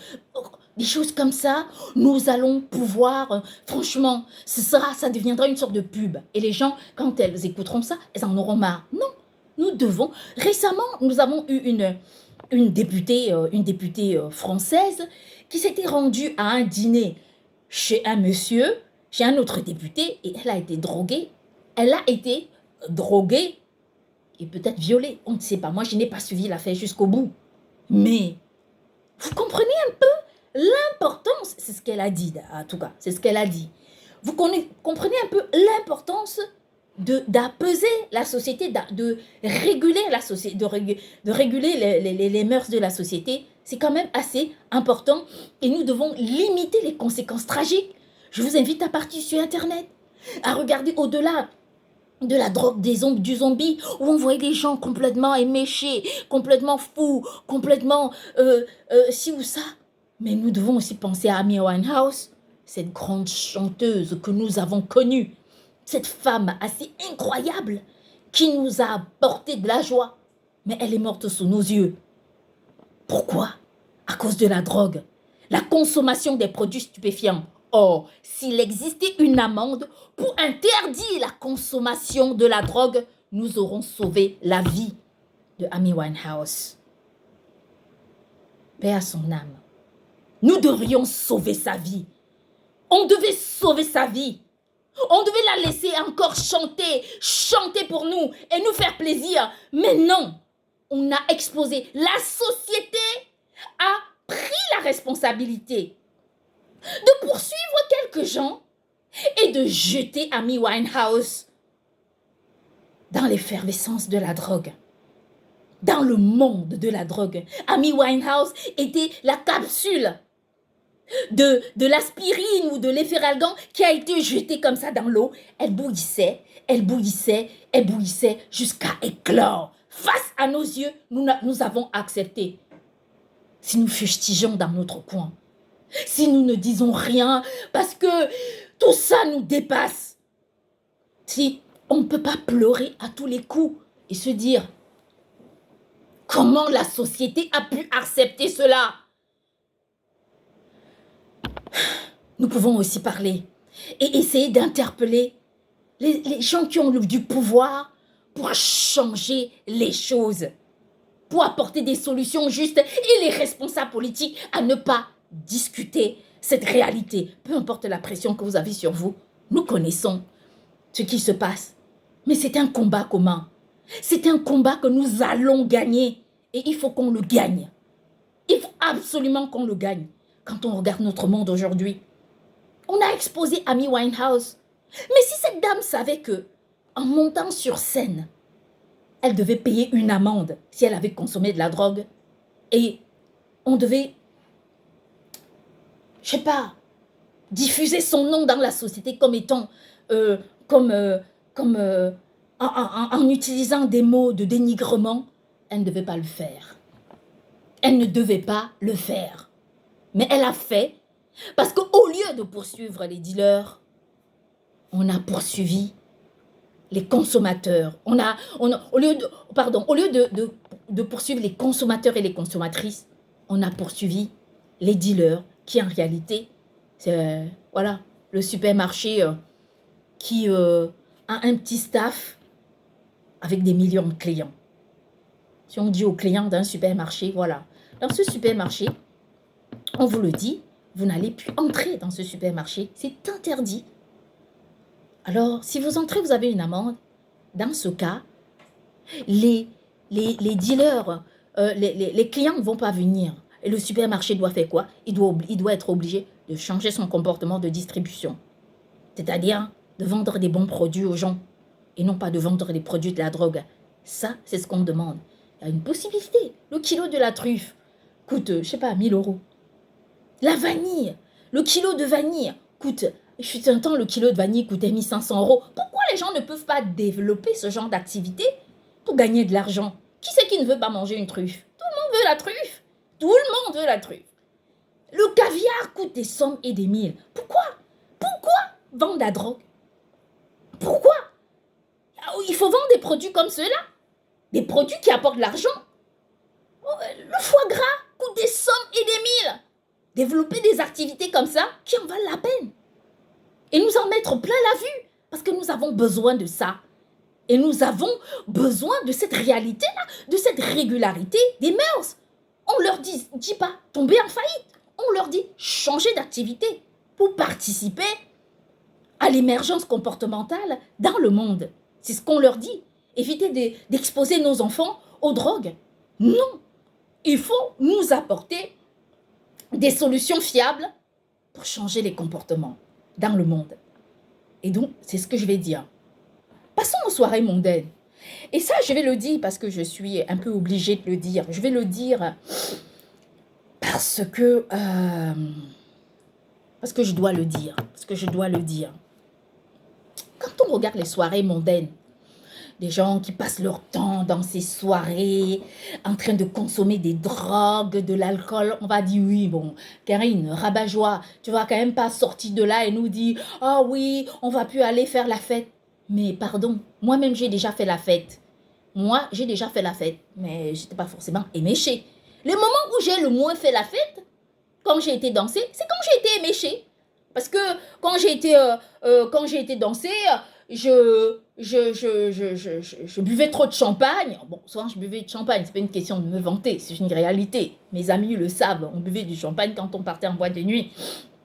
Des choses comme ça, nous allons pouvoir, franchement, ça deviendra une sorte de pub. Et les gens, quand elles écouteront ça, elles en auront marre. Non, nous devons. Récemment, nous avons eu une députée française qui s'était rendue à un dîner chez un monsieur, chez un autre député, et elle a été droguée. Elle a été droguée et peut-être violée. On ne sait pas. Moi, je n'ai pas suivi l'affaire jusqu'au bout. Mais vous comprenez un peu l'importance, c'est ce qu'elle a dit, en tout cas, c'est ce qu'elle a dit. Vous comprenez un peu l'importance d'apaiser la société, de réguler la société, de réguler les mœurs de la société. C'est quand même assez important et nous devons limiter les conséquences tragiques. Je vous invite à partir sur Internet, à regarder au-delà de la drogue du zombie, où on voyait des gens complètement éméchés, complètement fous, complètement ci ou ça. Mais nous devons aussi penser à Amy Winehouse, cette grande chanteuse que nous avons connue, cette femme assez incroyable qui nous a apporté de la joie. Mais elle est morte sous nos yeux. Pourquoi? À cause de la drogue, la consommation des produits stupéfiants. Or, s'il existait une amende pour interdire la consommation de la drogue, nous aurons sauvé la vie de Amy Winehouse. Paix à son âme. Nous devrions sauver sa vie. On devait sauver sa vie. On devait la laisser encore chanter pour nous et nous faire plaisir. Mais non, on a exposé. La société a pris la responsabilité de poursuivre quelques gens et de jeter Amy Winehouse dans l'effervescence de la drogue, dans le monde de la drogue. Amy Winehouse était la capsule de l'aspirine ou de l'efferalgan qui a été jetée comme ça dans l'eau. Elle bouillissait, elle bouillissait, elle bouillissait jusqu'à éclore. Face à nos yeux, nous avons accepté. Si nous fustigeons dans notre coin, si nous ne disons rien parce que tout ça nous dépasse, si on ne peut pas pleurer à tous les coups et se dire comment la société a pu accepter cela. Nous pouvons aussi parler et essayer d'interpeller les gens qui ont du pouvoir pour changer les choses, pour apporter des solutions justes et les responsables politiques à ne pas discuter cette réalité. Peu importe la pression que vous avez sur vous, nous connaissons ce qui se passe. Mais c'est un combat commun. C'est un combat que nous allons gagner. Et il faut qu'on le gagne. Il faut absolument qu'on le gagne. Quand on regarde notre monde aujourd'hui, on a exposé Amy Winehouse. Mais si cette dame savait que, en montant sur scène, elle devait payer une amende si elle avait consommé de la drogue, et on devait, je sais pas, diffuser son nom dans la société comme étant, en utilisant des mots de dénigrement, elle ne devait pas le faire. Elle ne devait pas le faire. Mais elle a fait parce qu'au lieu de poursuivre les dealers, on a poursuivi les consommateurs. Au lieu de poursuivre les consommateurs et les consommatrices, on a poursuivi les dealers qui en réalité, c'est voilà, le supermarché qui a un petit staff avec des millions de clients. Si on dit aux clients d'un supermarché, voilà, dans ce supermarché, on vous le dit, vous n'allez plus entrer dans ce supermarché, c'est interdit. Alors, si vous entrez, vous avez une amende. Dans ce cas, les dealers, les clients ne vont pas venir. Et le supermarché doit faire quoi? Il doit être obligé de changer son comportement de distribution. C'est-à-dire de vendre des bons produits aux gens et non pas de vendre des produits de la drogue. Ça, c'est ce qu'on demande. Il y a une possibilité. Le kilo de la truffe coûte, je ne sais pas, 1000 €. La vanille, le kilo de vanille coûte, je suis un temps, le kilo de vanille coûtait 1500 €. Pourquoi les gens ne peuvent pas développer ce genre d'activité pour gagner de l'argent? Qui c'est qui ne veut pas manger une truffe? Tout le monde veut la truffe. Tout le monde veut la truffe. Le caviar coûte des sommes et des mille. Pourquoi vendre la drogue? Pourquoi? Il faut vendre des produits comme ceux-là. Des produits qui apportent de l'argent. Le foie gras coûte des sommes et des mille. Développer des activités comme ça qui en valent la peine. Et nous en mettre plein la vue. Parce que nous avons besoin de ça. Et nous avons besoin de cette réalité-là, de cette régularité des mœurs. On leur dit pas tomber en faillite. On leur dit changer d'activité pour participer à l'émergence comportementale dans le monde. C'est ce qu'on leur dit. Éviter d'exposer nos enfants aux drogues. Non. Il faut nous apporter des solutions fiables pour changer les comportements dans le monde. Et donc, c'est ce que je vais dire. Passons aux soirées mondaines. Et ça, je vais le dire parce que je suis un peu obligée de le dire. Je vais le dire parce que je dois le dire. Parce que je dois le dire. Quand on regarde les soirées mondaines, des gens qui passent leur temps dans ces soirées, en train de consommer des drogues, de l'alcool, on va dire oui, bon, Karine, rabat-joie, tu vas quand même pas sortir de là et nous dire « Ah oui, on va plus aller faire la fête ». Mais pardon, moi-même j'ai déjà fait la fête. Moi, j'ai déjà fait la fête, mais je n'étais pas forcément éméchée. Les moments où j'ai le moins fait la fête, quand j'ai été danser, c'est quand j'ai été éméchée. Parce que quand j'ai été danser, je buvais trop de champagne. Bon, souvent je buvais de champagne, c'est pas une question de me vanter, c'est une réalité. Mes amis le savent, on buvait du champagne quand on partait en boîte de nuit.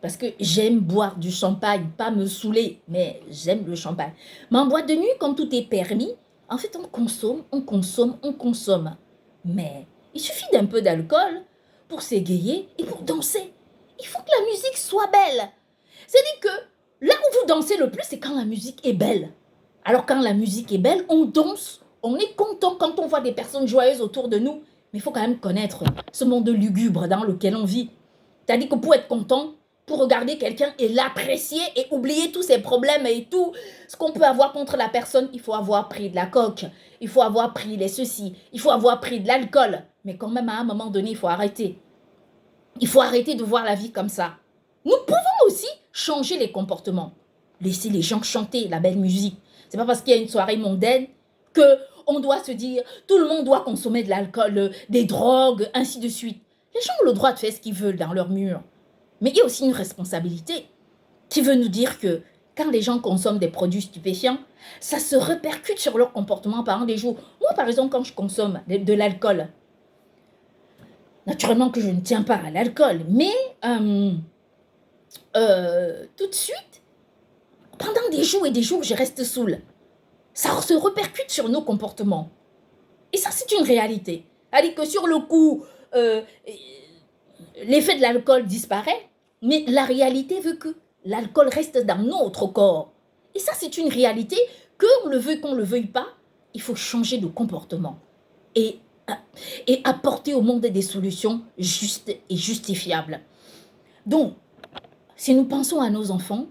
Parce que j'aime boire du champagne, pas me saouler, mais j'aime le champagne. Mais en boîte de nuit, comme tout est permis, en fait on consomme. Mais il suffit d'un peu d'alcool pour s'égayer et pour danser. Il faut que la musique soit belle. C'est-à-dire que là où vous dansez le plus, c'est quand la musique est belle. Alors quand la musique est belle, on danse, on est content quand on voit des personnes joyeuses autour de nous. Mais il faut quand même connaître ce monde lugubre dans lequel on vit. C'est-à-dire que pour être content, pour regarder quelqu'un et l'apprécier et oublier tous ses problèmes et tout ce qu'on peut avoir contre la personne, il faut avoir pris de la coke, il faut avoir pris les ceci, il faut avoir pris de l'alcool. Mais quand même, à un moment donné, il faut arrêter. Il faut arrêter de voir la vie comme ça. Nous pouvons aussi changer les comportements. Laisser les gens chanter la belle musique. C'est pas parce qu'il y a une soirée mondaine que on doit se dire tout le monde doit consommer de l'alcool, des drogues, ainsi de suite. Les gens ont le droit de faire ce qu'ils veulent dans leur mur. Mais il y a aussi une responsabilité qui veut nous dire que quand les gens consomment des produits stupéfiants, ça se répercute sur leur comportement pendant des jours. Moi, par exemple, quand je consomme de l'alcool, naturellement que je ne tiens pas à l'alcool, mais tout de suite, pendant des jours et des jours, je reste saoule. Ça se répercute sur nos comportements. Et ça, c'est une réalité. C'est-à-dire que sur le coup, l'effet de l'alcool disparaît, mais la réalité veut que l'alcool reste dans notre corps. Et ça, c'est une réalité, qu'on le veuille, qu'on ne le veuille pas, il faut changer de comportement et apporter au monde des solutions justes et justifiables. Donc, si nous pensons à nos enfants,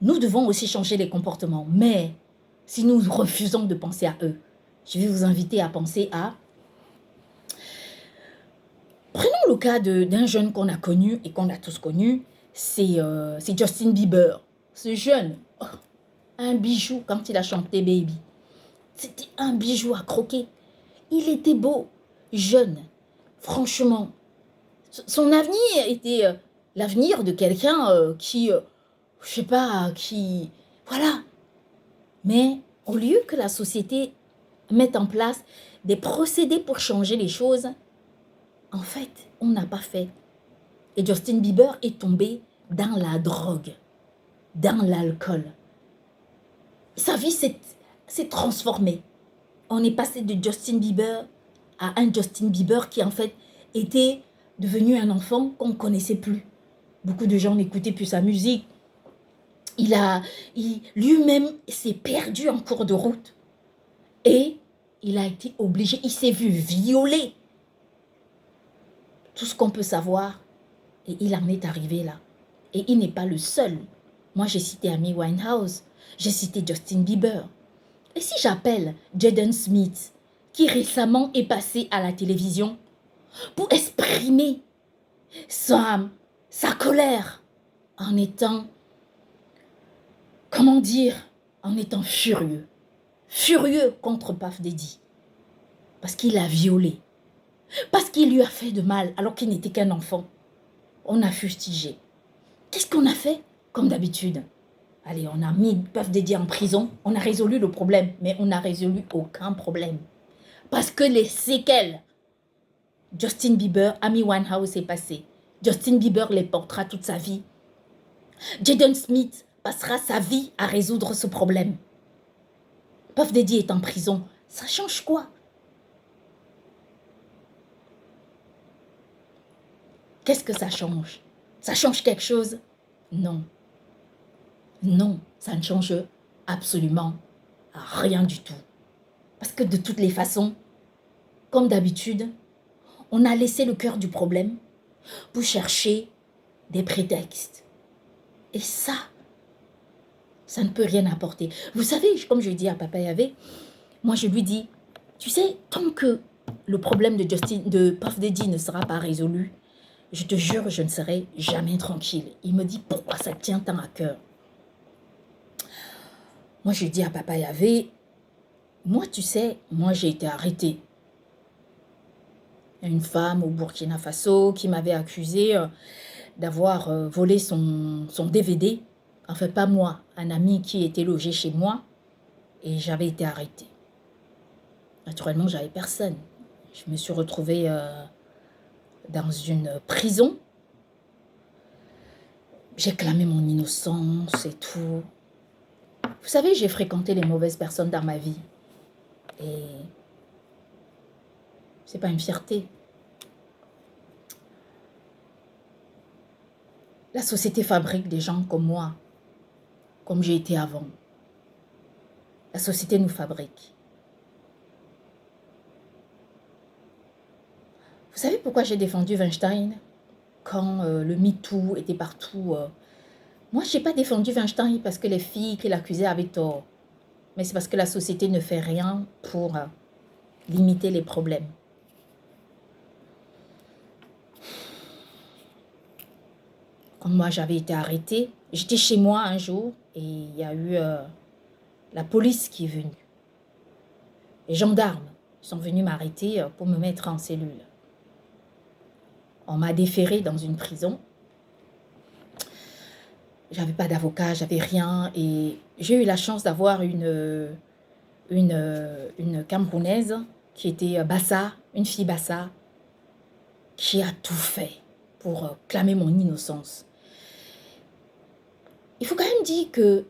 nous devons aussi changer les comportements. Mais si nous refusons de penser à eux, je vais vous inviter à penser à... Prenons le cas d'un jeune qu'on a connu et qu'on a tous connu, c'est Justin Bieber. Ce jeune, oh, un bijou quand il a chanté Baby. C'était un bijou à croquer. Il était beau, jeune, franchement. Son avenir était l'avenir de quelqu'un qui, je sais pas, qui... Voilà. Mais au lieu que la société mette en place des procédés pour changer les choses, en fait, on n'a pas fait. Et Justin Bieber est tombé dans la drogue, dans l'alcool. Sa vie s'est transformée. On est passé de Justin Bieber à un Justin Bieber qui en fait était devenu un enfant qu'on ne connaissait plus. Beaucoup de gens n'écoutaient plus sa musique. Lui-même s'est perdu en cours de route. Et il a été obligé, il s'est vu violer tout ce qu'on peut savoir. Et il en est arrivé là. Et il n'est pas le seul. Moi, j'ai cité Amy Winehouse. J'ai cité Justin Bieber. Et si j'appelle Jaden Smith, qui récemment est passé à la télévision pour exprimer sa colère en étant, comment dire, en étant furieux. Furieux contre Puff Daddy. Parce qu'il l'a violé. Parce qu'il lui a fait de mal alors qu'il n'était qu'un enfant. On a fustigé. Qu'est-ce qu'on a fait? Comme d'habitude. Allez, on a mis Puff Daddy en prison. On a résolu le problème. Mais on n'a résolu aucun problème. Parce que les séquelles, Justin Bieber, Amy Winehouse est passé. Justin Bieber les portera toute sa vie. Jaden Smith passera sa vie à résoudre ce problème. Puff Daddy est en prison. Ça change quoi? Qu'est-ce que ça change? Ça change quelque chose? Non. Non, ça ne change absolument rien du tout. Parce que de toutes les façons, comme d'habitude, on a laissé le cœur du problème pour chercher des prétextes. Et ça ne peut rien apporter. Vous savez, comme je dis à Papa Yavé, moi je lui dis, tu sais, tant que le problème de Puff Daddy ne sera pas résolu, je te jure, je ne serai jamais tranquille. Il me dit, pourquoi ça tient tant à cœur? Moi, je dis à Papa Yavé, moi, tu sais, moi, j'ai été arrêtée. Il y a une femme au Burkina Faso qui m'avait accusée d'avoir volé son DVD. Enfin, pas moi, un ami qui était logé chez moi. Et j'avais été arrêtée. Naturellement, j'avais personne. Je me suis retrouvée dans une prison. J'ai clamé mon innocence et tout. Vous savez, j'ai fréquenté les mauvaises personnes dans ma vie. Et c'est pas une fierté. La société fabrique des gens comme moi, comme j'ai été avant. La société nous fabrique. Vous savez pourquoi j'ai défendu Weinstein quand le MeToo était partout? Moi, je n'ai pas défendu Weinstein parce que les filles qui l'accusaient avaient tort. Mais c'est parce que la société ne fait rien pour limiter les problèmes. Quand moi, j'avais été arrêtée, j'étais chez moi un jour et il y a eu la police qui est venue. Les gendarmes sont venus m'arrêter pour me mettre en cellule. On m'a déféré dans une prison. J'avais pas d'avocat, j'avais rien. Et j'ai eu la chance d'avoir une Camerounaise qui était Bassa, une fille Bassa, qui a tout fait pour clamer mon innocence. Il faut quand même dire que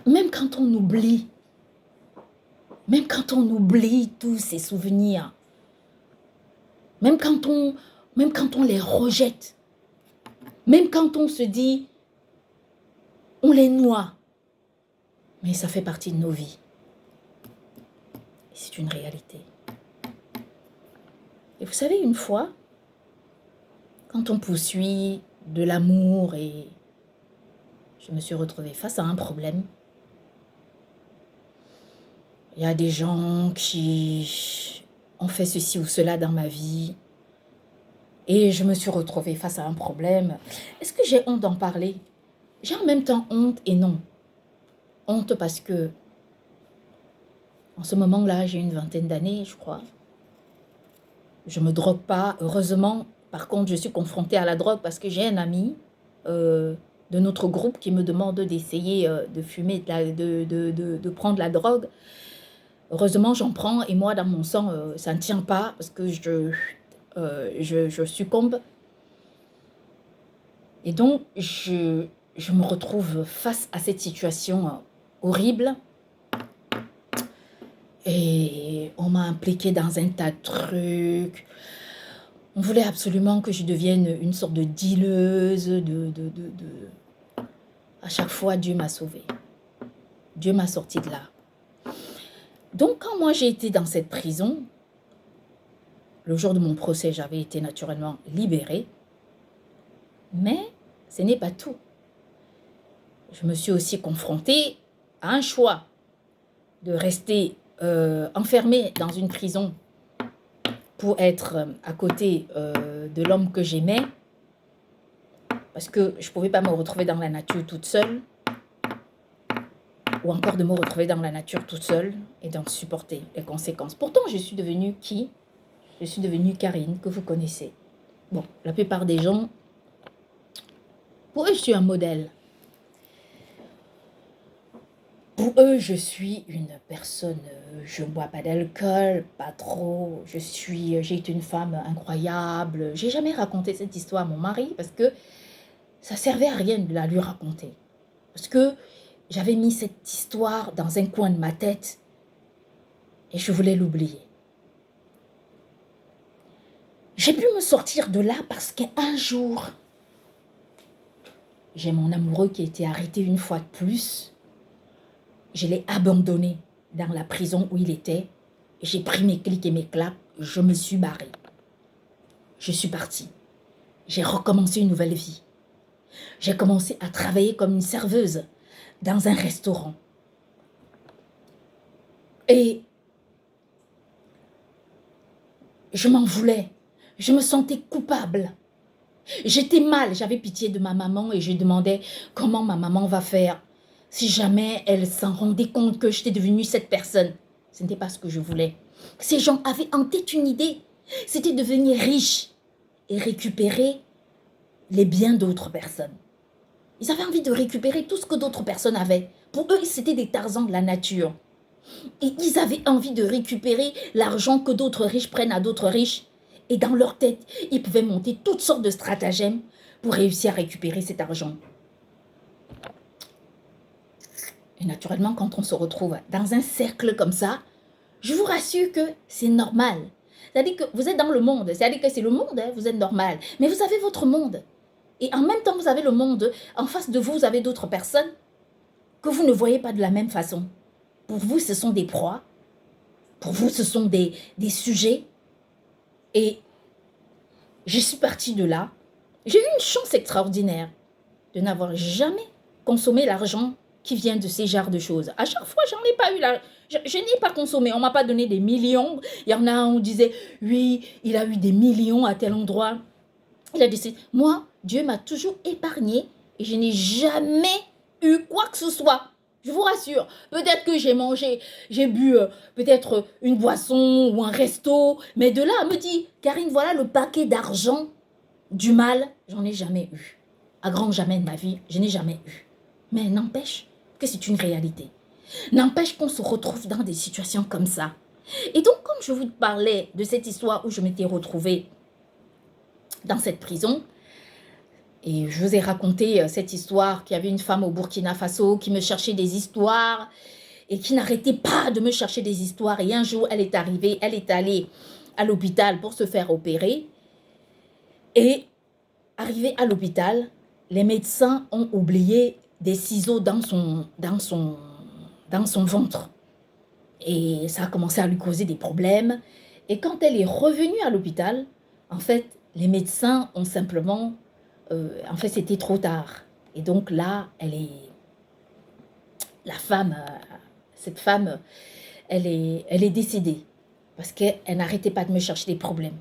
même quand on oublie tous ces souvenirs, même quand on les rejette, même quand on se dit, on les noie, mais ça fait partie de nos vies. C'est une réalité. Et vous savez, une fois, quand on poursuit de l'amour et je me suis retrouvée face à un problème, il y a des gens qui ont fait ceci ou cela dans ma vie et je me suis retrouvée face à un problème. Est-ce que j'ai honte d'en parler? J'ai en même temps honte et non. Honte parce que en ce moment-là, j'ai une vingtaine d'années, je crois. Je ne me drogue pas, heureusement. Par contre, je suis confrontée à la drogue parce que j'ai un ami de notre groupe qui me demande d'essayer de fumer, de prendre la drogue. Heureusement, j'en prends et moi, dans mon sang, ça ne tient pas parce que je succombe. Et donc, je me retrouve face à cette situation horrible. Et on m'a impliquée dans un tas de trucs. On voulait absolument que je devienne une sorte de dealeuse. À chaque fois, Dieu m'a sauvée. Dieu m'a sortie de là. Donc, quand moi j'ai été dans cette prison, le jour de mon procès, j'avais été naturellement libérée. Mais ce n'est pas tout. Je me suis aussi confrontée à un choix de rester enfermée dans une prison pour être à côté de l'homme que j'aimais, parce que je ne pouvais pas me retrouver dans la nature toute seule, ou encore de me retrouver dans la nature toute seule et donc supporter les conséquences. Pourtant, je suis devenue qui? Je suis devenue Karine, que vous connaissez. Bon, la plupart des gens, pour eux, je suis un modèle. Pour eux, je suis une personne, je ne bois pas d'alcool, pas trop, j'ai été une femme incroyable. J'ai jamais raconté cette histoire à mon mari parce que ça servait à rien de la lui raconter. Parce que j'avais mis cette histoire dans un coin de ma tête et je voulais l'oublier. J'ai pu me sortir de là parce qu'un jour, j'ai mon amoureux qui a été arrêté une fois de plus. Je l'ai abandonné dans la prison où il était. J'ai pris mes clics et mes claques. Je me suis barrée. Je suis partie. J'ai recommencé une nouvelle vie. J'ai commencé à travailler comme une serveuse dans un restaurant. Et je m'en voulais. Je me sentais coupable. J'étais mal. J'avais pitié de ma maman et je demandais comment ma maman va faire. Si jamais elle s'en rendait compte que j'étais devenue cette personne, ce n'était pas ce que je voulais. Ces gens avaient en tête une idée, c'était devenir riche et récupérer les biens d'autres personnes. Ils avaient envie de récupérer tout ce que d'autres personnes avaient. Pour eux, c'était des Tarzans de la nature. Et ils avaient envie de récupérer l'argent que d'autres riches prennent à d'autres riches. Et dans leur tête, ils pouvaient monter toutes sortes de stratagèmes pour réussir à récupérer cet argent. Et naturellement, quand on se retrouve dans un cercle comme ça, je vous rassure que c'est normal. C'est-à-dire que vous êtes dans le monde, c'est-à-dire que c'est le monde, hein, vous êtes normal. Mais vous avez votre monde. Et en même temps, vous avez le monde. En face de vous, vous avez d'autres personnes que vous ne voyez pas de la même façon. Pour vous, ce sont des proies. Pour vous, ce sont des sujets. Et je suis partie de là. J'ai eu une chance extraordinaire de n'avoir jamais consommé l'argent qui vient de ces genres de choses. À chaque fois, j'en ai pas eu là. Je n'ai pas consommé. On m'a pas donné des millions. Il y en a, on disait, oui, il a eu des millions à tel endroit. Il a décidé. Moi, Dieu m'a toujours épargné et je n'ai jamais eu quoi que ce soit. Je vous rassure. Peut-être que j'ai mangé, j'ai bu peut-être une boisson ou un resto. Mais de là, elle me dit, Karine, voilà le paquet d'argent du mal, j'en ai jamais eu. À grand jamais de ma vie, je n'ai jamais eu. Mais n'empêche que c'est une réalité. N'empêche qu'on se retrouve dans des situations comme ça. Et donc, comme je vous parlais de cette histoire où je m'étais retrouvée dans cette prison, et je vous ai raconté cette histoire qu'il y avait une femme au Burkina Faso qui me cherchait des histoires et qui n'arrêtait pas de me chercher des histoires. Et un jour, elle est arrivée, elle est allée à l'hôpital pour se faire opérer. Et arrivée à l'hôpital, les médecins ont oublié des ciseaux dans son ventre. Et ça a commencé à lui causer des problèmes. Et quand elle est revenue à l'hôpital, en fait, les médecins ont simplement... en fait, c'était trop tard. Et donc là, cette femme, elle est décédée. Parce qu'elle n'arrêtait pas de me chercher des problèmes.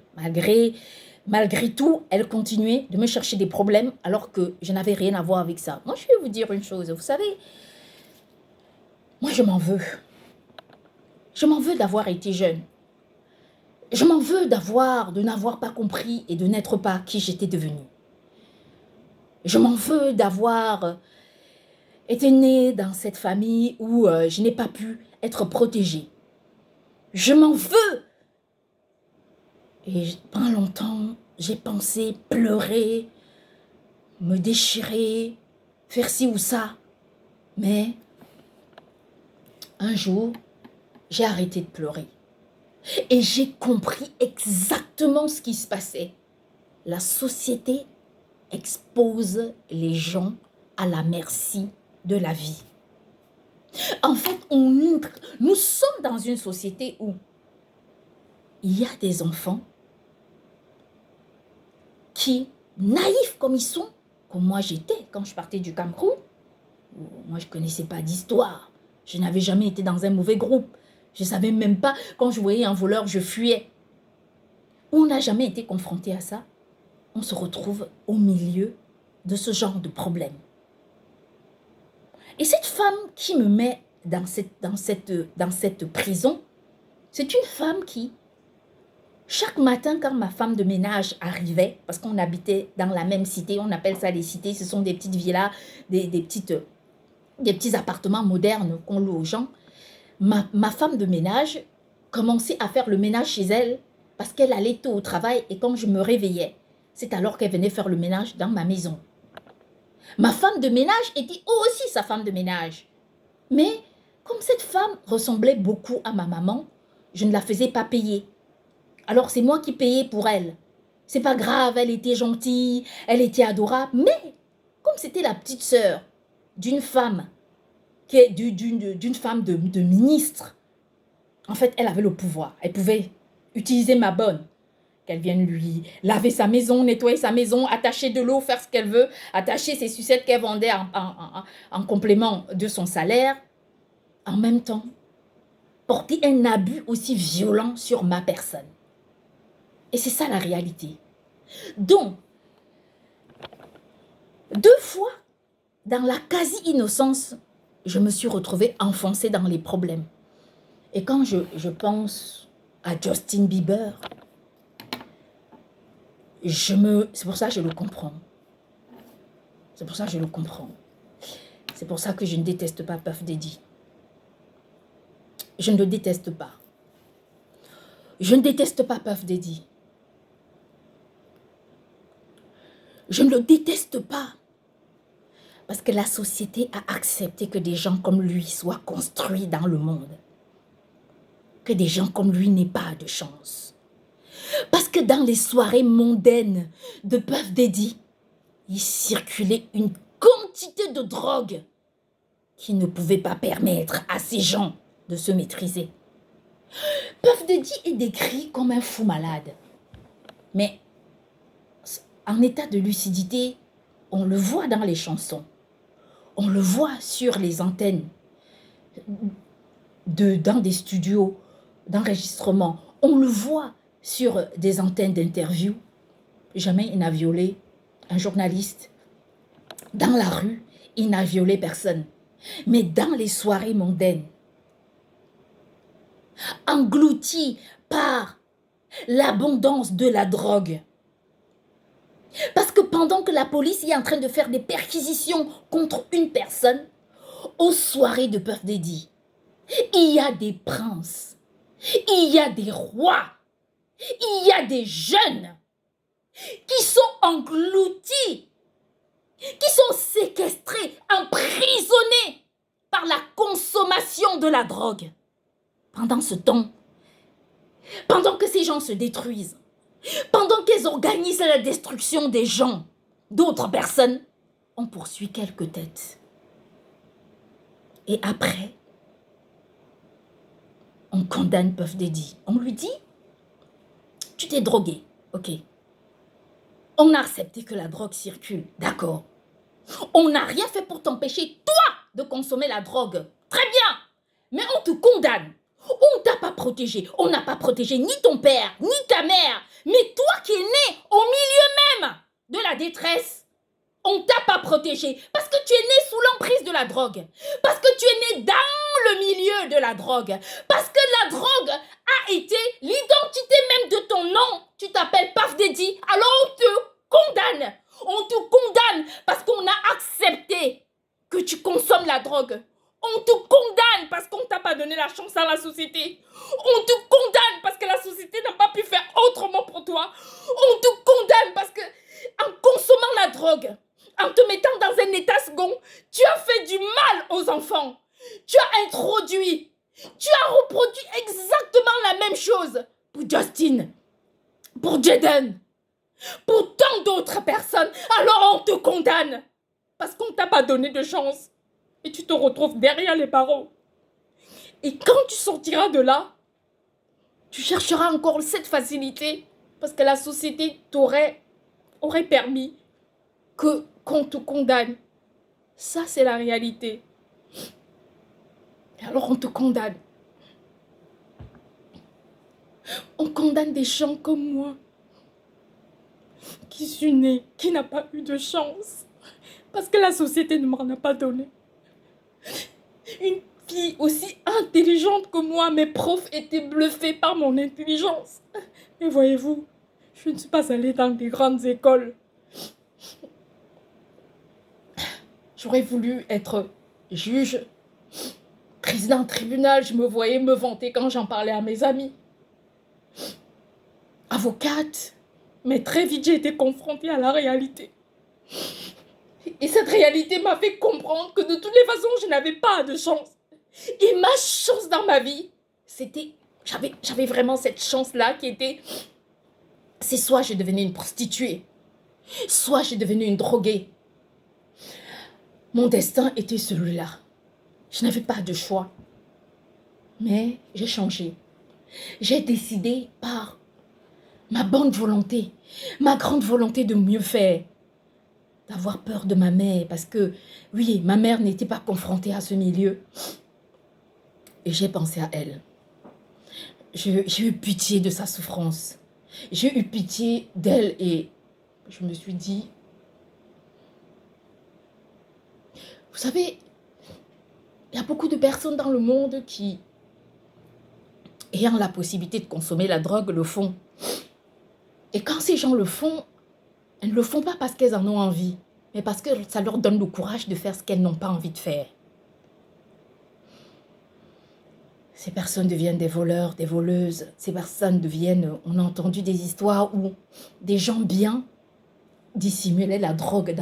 Malgré tout, elle continuait de me chercher des problèmes alors que je n'avais rien à voir avec ça. Moi, je vais vous dire une chose. Vous savez, moi, je m'en veux. Je m'en veux d'avoir été jeune. Je m'en veux de n'avoir pas compris et de n'être pas qui j'étais devenue. Je m'en veux d'avoir été née dans cette famille où je n'ai pas pu être protégée. Je m'en veux. Et pendant longtemps, j'ai pensé pleurer, me déchirer, faire ci ou ça. Mais un jour, j'ai arrêté de pleurer. Et j'ai compris exactement ce qui se passait. La société expose les gens à la merci de la vie. En fait, nous sommes dans une société où il y a des enfants qui, naïfs comme ils sont, comme moi j'étais quand je partais du Cameroun, moi je ne connaissais pas d'histoire, je n'avais jamais été dans un mauvais groupe, je ne savais même pas, quand je voyais un voleur, je fuyais. On n'a jamais été confronté à ça. On se retrouve au milieu de ce genre de problème. Et cette femme qui me met dans cette prison, c'est une femme qui, chaque matin quand ma femme de ménage arrivait, parce qu'on habitait dans la même cité, on appelle ça les cités, ce sont des petites villas, des petits appartements modernes qu'on loue aux gens, ma femme de ménage commençait à faire le ménage chez elle parce qu'elle allait tôt au travail et quand je me réveillais, c'est alors qu'elle venait faire le ménage dans ma maison. Ma femme de ménage était aussi sa femme de ménage. Mais comme cette femme ressemblait beaucoup à ma maman, je ne la faisais pas payer. Alors c'est moi qui payais pour elle. C'est pas grave, elle était gentille, elle était adorable. Mais comme c'était la petite sœur d'une femme, d'une femme de ministre, en fait, elle avait le pouvoir. Elle pouvait utiliser ma bonne. Qu'elle vienne lui laver sa maison, nettoyer sa maison, attacher de l'eau, faire ce qu'elle veut, attacher ses sucettes qu'elle vendait en complément de son salaire. En même temps, porter un abus aussi violent sur ma personne. Et c'est ça la réalité. Donc, 2 fois, dans la quasi-innocence, je me suis retrouvée enfoncée dans les problèmes. Et quand je pense à Justin Bieber, c'est pour ça que je le comprends. C'est pour ça que je le comprends. C'est pour ça que je ne déteste pas Puff Daddy. Je ne le déteste pas. Je ne déteste pas Puff Daddy. Je ne le déteste pas. Parce que la société a accepté que des gens comme lui soient construits dans le monde. Que des gens comme lui n'aient pas de chance. Parce que dans les soirées mondaines de Puff Daddy, il circulait une quantité de drogue qui ne pouvait pas permettre à ces gens de se maîtriser. Puff Daddy est décrit comme un fou malade. Mais en état de lucidité, on le voit dans les chansons. On le voit sur les antennes, dans des studios d'enregistrement. On le voit sur des antennes d'interview. Jamais il n'a violé un journaliste. Dans la rue, il n'a violé personne. Mais dans les soirées mondaines, englouti par l'abondance de la drogue. Parce que pendant que la police est en train de faire des perquisitions contre une personne, aux soirées de Puff Daddy, il y a des princes, il y a des rois, il y a des jeunes qui sont engloutis, qui sont séquestrés, emprisonnés par la consommation de la drogue. Pendant ce temps, pendant que ces gens se détruisent, pendant qu'ils organisent la destruction des gens, d'autres personnes, on poursuit quelques têtes. Et après, on condamne Puff Daddy. On lui dit, tu t'es drogué, ok. On a accepté que la drogue circule, d'accord. On n'a rien fait pour t'empêcher, toi, de consommer la drogue. Très bien, mais on te condamne. On ne t'a pas protégé. On n'a pas protégé ni ton père, ni ta mère. Mais toi qui es né au milieu même de la détresse, on ne t'a pas protégé parce que tu es né sous l'emprise de la drogue. Parce que tu es né dans le milieu de la drogue. Parce que la drogue a été l'identité même de ton nom. Tu t'appelles Puff Daddy, alors on te condamne. On te condamne parce qu'on a accepté que tu consommes la drogue. On te condamne parce qu'on ne t'a pas donné la chance à la société. On te condamne parce que la société n'a pas pu faire autrement pour toi. On te condamne parce que, en consommant la drogue, en te mettant dans un état second, tu as fait du mal aux enfants. Tu as introduit, tu as reproduit exactement la même chose pour Justin, pour Jaden, pour tant d'autres personnes. Alors on te condamne parce qu'on ne t'a pas donné de chance. Et tu te retrouves derrière les barreaux. Et quand tu sortiras de là, tu chercheras encore cette facilité parce que la société aurait permis qu'on te condamne. Ça, c'est la réalité. Et alors, on te condamne. On condamne des gens comme moi, qui suis né, qui n'a pas eu de chance, parce que la société ne m'en a pas donné. Une fille aussi intelligente que moi, mes profs étaient bluffés par mon intelligence. Mais voyez-vous, je ne suis pas allée dans des grandes écoles. J'aurais voulu être juge, président de tribunal, je me voyais me vanter quand j'en parlais à mes amis. Avocate, mais très vite j'ai été confrontée à la réalité. Et cette réalité m'a fait comprendre que de toutes les façons, je n'avais pas de chance. Et ma chance dans ma vie, c'était... J'avais vraiment cette chance-là qui était... C'est soit je devenais une prostituée, soit je devenais une droguée. Mon destin était celui-là. Je n'avais pas de choix. Mais j'ai changé. J'ai décidé par ma bonne volonté, ma grande volonté de mieux faire, d'avoir peur de ma mère parce que, oui, ma mère n'était pas confrontée à ce milieu. Et j'ai pensé à elle. J'ai eu pitié de sa souffrance. J'ai eu pitié d'elle et je me suis dit, vous savez, il y a beaucoup de personnes dans le monde qui, ayant la possibilité de consommer la drogue, le font. Et quand ces gens le font, elles ne le font pas parce qu'elles en ont envie, mais parce que ça leur donne le courage de faire ce qu'elles n'ont pas envie de faire. Ces personnes deviennent des voleurs, des voleuses. Ces personnes deviennent... On a entendu des histoires où des gens bien dissimulaient la drogue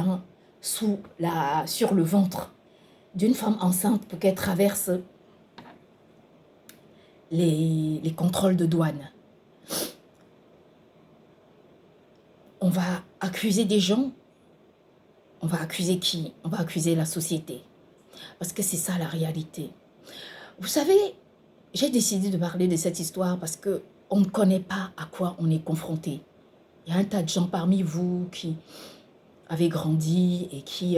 sur le ventre d'une femme enceinte pour qu'elle traverse les contrôles de douane. On va accuser des gens. On va accuser qui? On va accuser la société. Parce que c'est ça la réalité. Vous savez, j'ai décidé de parler de cette histoire parce qu'on ne connaît pas à quoi on est confronté. Il y a un tas de gens parmi vous qui avez grandi et qui...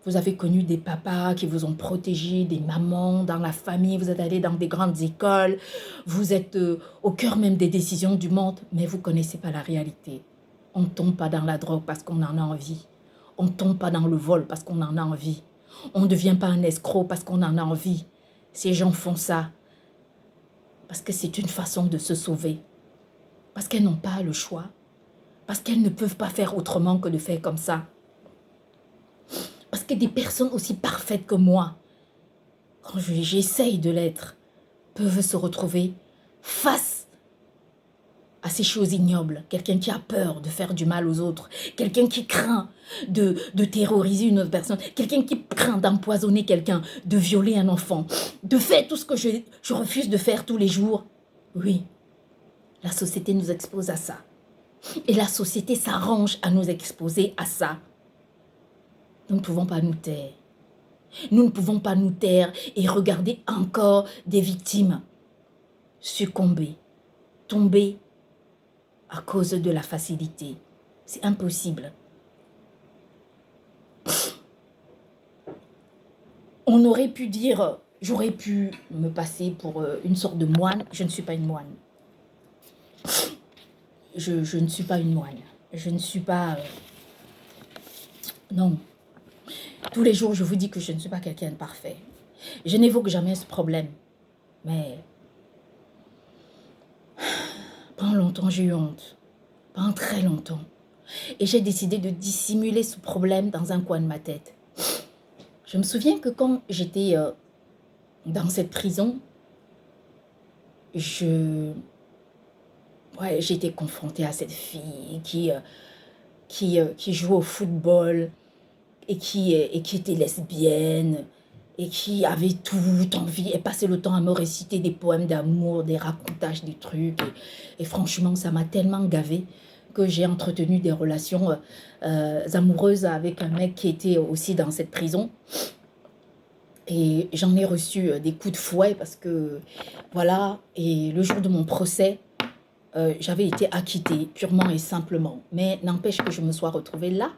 vous avez connu des papas qui vous ont protégé, des mamans dans la famille, vous êtes allés dans des grandes écoles, vous êtes au cœur même des décisions du monde, mais vous ne connaissez pas la réalité. On ne tombe pas dans la drogue parce qu'on en a envie. On ne tombe pas dans le vol parce qu'on en a envie. On ne devient pas un escroc parce qu'on en a envie. Ces gens font ça parce que c'est une façon de se sauver. Parce qu'elles n'ont pas le choix. Parce qu'elles ne peuvent pas faire autrement que de faire comme ça. Parce que des personnes aussi parfaites que moi, quand j'essaye de l'être, peuvent se retrouver face à ces choses ignobles. Quelqu'un qui a peur de faire du mal aux autres. Quelqu'un qui craint de terroriser une autre personne. Quelqu'un qui craint d'empoisonner quelqu'un, de violer un enfant, de faire tout ce que je refuse de faire tous les jours. Oui, la société nous expose à ça. Et la société s'arrange à nous exposer à ça. Nous ne pouvons pas nous taire. Nous ne pouvons pas nous taire et regarder encore des victimes succomber, tomber à cause de la facilité. C'est impossible. On aurait pu dire, j'aurais pu me passer pour une sorte de moine. Je ne suis pas une moine. Je ne suis pas une moine. Je ne suis pas... non. Tous les jours, je vous dis que je ne suis pas quelqu'un de parfait. Je n'évoque jamais ce problème. Mais pendant longtemps, j'ai eu honte. Pendant très longtemps. Et j'ai décidé de dissimuler ce problème dans un coin de ma tête. Je me souviens que quand j'étais dans cette prison, j'étais confrontée à cette fille qui jouait au football et qui était lesbienne et qui avait toute envie et passait le temps à me réciter des poèmes d'amour, des racontages, des trucs. Et franchement, ça m'a tellement gavée que j'ai entretenu des relations amoureuses avec un mec qui était aussi dans cette prison. Et j'en ai reçu des coups de fouet parce que, voilà, et le jour de mon procès, j'avais été acquittée purement et simplement. Mais n'empêche que je me sois retrouvée là.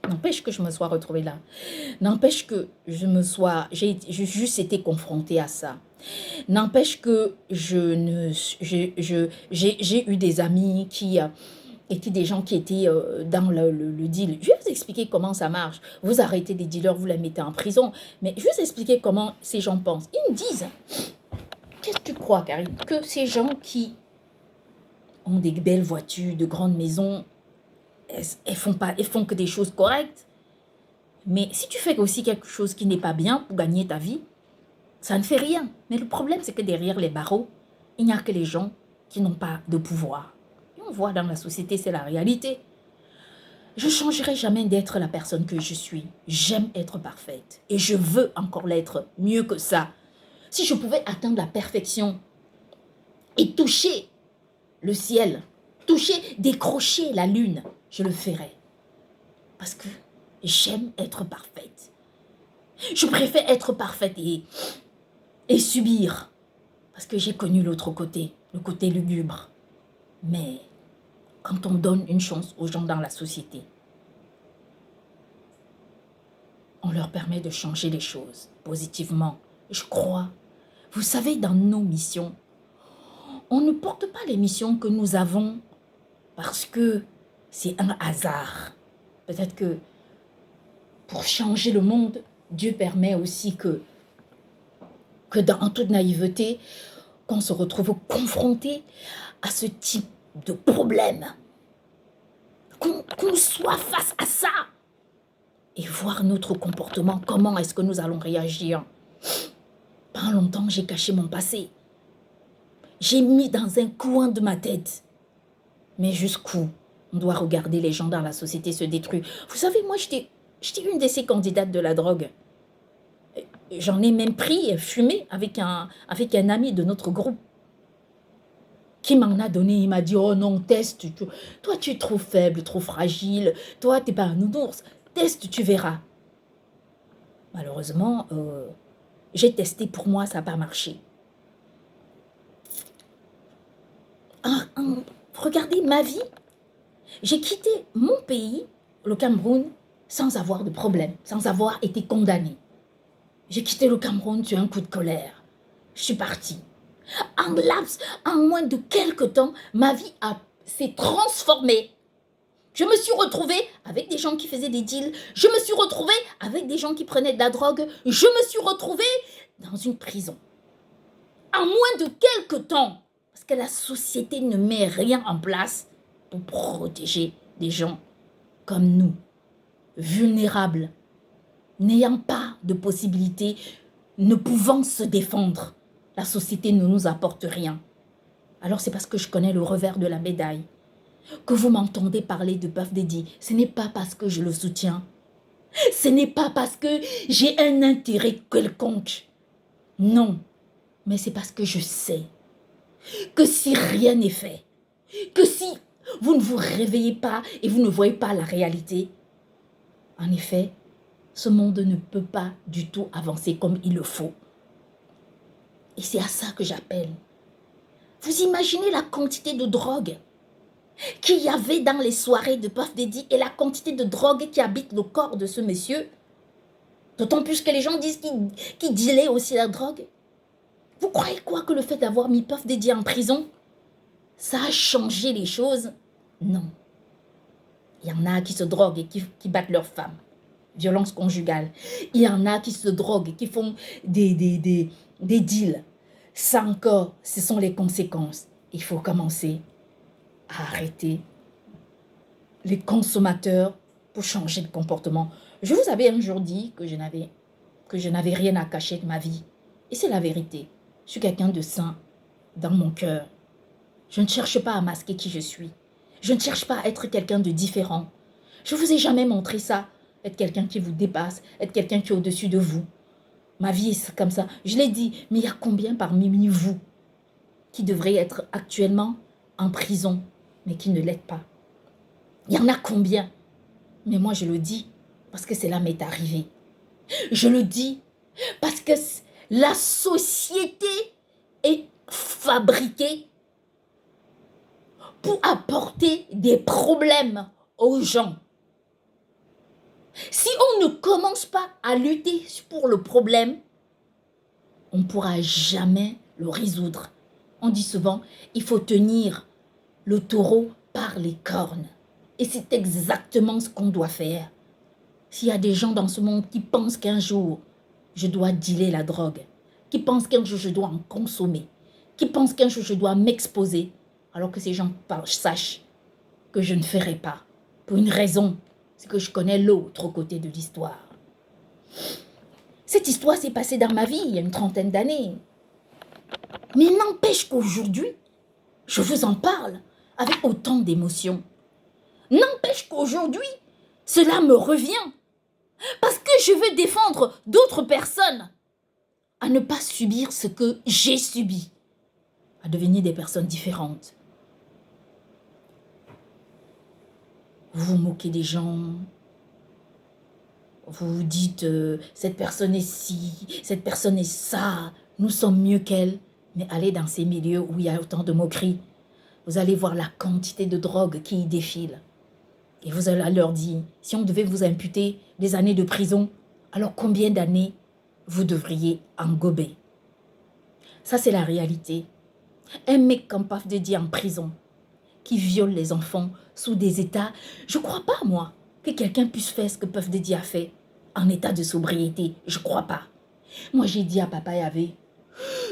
N'empêche que je me sois retrouvée là. N'empêche que j'ai juste été confrontée à ça. N'empêche que j'ai eu des amis qui étaient des gens qui étaient dans le deal. Je vais vous expliquer comment ça marche. Vous arrêtez des dealers, vous les mettez en prison. Mais je vais vous expliquer comment ces gens pensent. Ils me disent, qu'est-ce que tu crois, Karine, que ces gens qui ont des belles voitures, de grandes maisons, elles font que des choses correctes. Mais si tu fais aussi quelque chose qui n'est pas bien pour gagner ta vie, ça ne fait rien. Mais le problème, c'est que derrière les barreaux, il n'y a que les gens qui n'ont pas de pouvoir. Et on voit dans la société, c'est la réalité. Je ne changerai jamais d'être la personne que je suis. J'aime être parfaite. Et je veux encore l'être mieux que ça. Si je pouvais atteindre la perfection et toucher le ciel, décrocher la lune, je le ferais. Parce que j'aime être parfaite. Je préfère être parfaite et subir. Parce que j'ai connu l'autre côté, le côté lugubre. Mais quand on donne une chance aux gens dans la société, on leur permet de changer les choses positivement. Je crois. Vous savez, dans nos missions, on ne porte pas les missions que nous avons parce que c'est un hasard. Peut-être que pour changer le monde, Dieu permet aussi que en toute naïveté, qu'on se retrouve confronté à ce type de problème. Qu'on soit face à ça et voir notre comportement, comment est-ce que nous allons réagir. Pendant longtemps, j'ai caché mon passé. J'ai mis dans un coin de ma tête. Mais jusqu'où? On doit regarder les gens dans la société se détruire. Vous savez, moi, j'étais une de ces candidates de la drogue. J'en ai même pris, fumé avec un ami de notre groupe qui m'en a donné. Il m'a dit, oh non, teste. Toi, tu es trop faible, trop fragile. Toi, tu n'es pas un nounours. Teste, tu verras. Malheureusement, j'ai testé pour moi, ça n'a pas marché. Regardez ma vie. J'ai quitté mon pays, le Cameroun, sans avoir de problème, sans avoir été condamné. J'ai quitté le Cameroun sur un coup de colère. Je suis partie. En moins de quelques temps, ma vie s'est transformée. Je me suis retrouvée avec des gens qui faisaient des deals. Je me suis retrouvée avec des gens qui prenaient de la drogue. Je me suis retrouvée dans une prison. En moins de quelques temps. Parce que la société ne met rien en place pour protéger des gens comme nous, vulnérables, n'ayant pas de possibilité, ne pouvant se défendre. La société ne nous apporte rien. Alors c'est parce que je connais le revers de la médaille que vous m'entendez parler de Puff Daddy. Ce n'est pas parce que je le soutiens. Ce n'est pas parce que j'ai un intérêt quelconque. Non, mais c'est parce que je sais que si rien n'est fait, que si vous ne vous réveillez pas et vous ne voyez pas la réalité, en effet, ce monde ne peut pas du tout avancer comme il le faut. Et c'est à ça que j'appelle. Vous imaginez la quantité de drogue qu'il y avait dans les soirées de Puff Daddy et la quantité de drogue qui habite le corps de ce monsieur? D'autant plus que les gens disent qu'il dealait aussi la drogue. Vous croyez quoi que le fait d'avoir mis Puff Daddy en prison, ça a changé les choses? Non. Il y en a qui se droguent et qui battent leurs femmes. Violence conjugale. Il y en a qui se droguent et qui font des deals. Ça encore, ce sont les conséquences. Il faut commencer à arrêter les consommateurs pour changer de comportement. Je vous avais un jour dit que je n'avais rien à cacher de ma vie. Et c'est la vérité. Je suis quelqu'un de sain dans mon cœur. Je ne cherche pas à masquer qui je suis. Je ne cherche pas à être quelqu'un de différent. Je ne vous ai jamais montré ça. Être quelqu'un qui vous dépasse, être quelqu'un qui est au-dessus de vous. Ma vie est comme ça. Je l'ai dit, mais il y a combien parmi vous qui devraient être actuellement en prison, mais qui ne l'êtes pas? Il y en a combien? Mais moi, je le dis parce que cela m'est arrivé. Je le dis parce que la société est fabriquée pour apporter des problèmes aux gens. Si on ne commence pas à lutter pour le problème, on ne pourra jamais le résoudre. On dit souvent, il faut tenir le taureau par les cornes. Et c'est exactement ce qu'on doit faire. S'il y a des gens dans ce monde qui pensent qu'un jour, je dois dealer la drogue, qui pensent qu'un jour, je dois en consommer, qui pensent qu'un jour, je dois m'exposer, alors que ces gens sachent que je ne ferai pas. Pour une raison, c'est que je connais l'autre côté de l'histoire. Cette histoire s'est passée dans ma vie il y a une trentaine d'années. Mais n'empêche qu'aujourd'hui, je vous en parle avec autant d'émotion. N'empêche qu'aujourd'hui, cela me revient. Parce que je veux défendre d'autres personnes à ne pas subir ce que j'ai subi, à devenir des personnes différentes. Vous vous moquez des gens, vous vous dites cette personne est ci, cette personne est ça, nous sommes mieux qu'elle. Mais allez dans ces milieux où il y a autant de moqueries, vous allez voir la quantité de drogue qui y défile. Et vous allez leur dire, si on devait vous imputer des années de prison, alors combien d'années vous devriez engober? Ça, c'est la réalité. Un mec comme Puff Daddy en prison, qui viole les enfants sous des états, je ne crois pas, moi, que quelqu'un puisse faire ce que Puff Daddy a fait en état de sobriété. Je ne crois pas. Moi, j'ai dit à Papa Yahvé,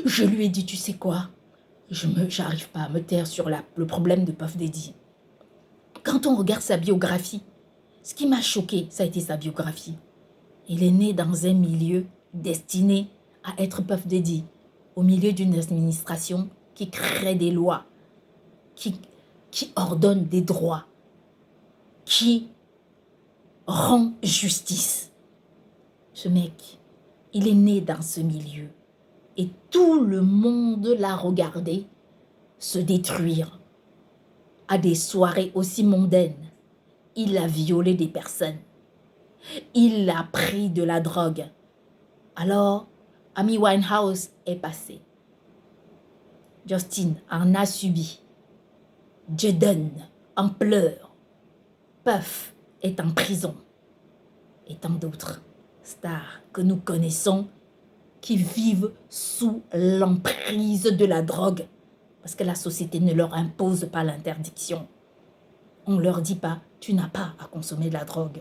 je lui ai dit, tu sais quoi, je n'arrive pas à me taire sur le problème de Puff Daddy. Quand on regarde sa biographie, ce qui m'a choqué, ça a été sa biographie. Il est né dans un milieu destiné à être Puff Daddy, au milieu d'une administration qui crée des lois, qui ordonne des droits. qui rend justice. Ce mec, il est né dans ce milieu et tout le monde l'a regardé se détruire à des soirées aussi mondaines. Il a violé des personnes. Il a pris de la drogue. Alors, Amy Winehouse est passé. Justin en a subi. Jaden en pleure. Puff est en prison. Et tant d'autres stars que nous connaissons qui vivent sous l'emprise de la drogue parce que la société ne leur impose pas l'interdiction. On ne leur dit pas, tu n'as pas à consommer de la drogue.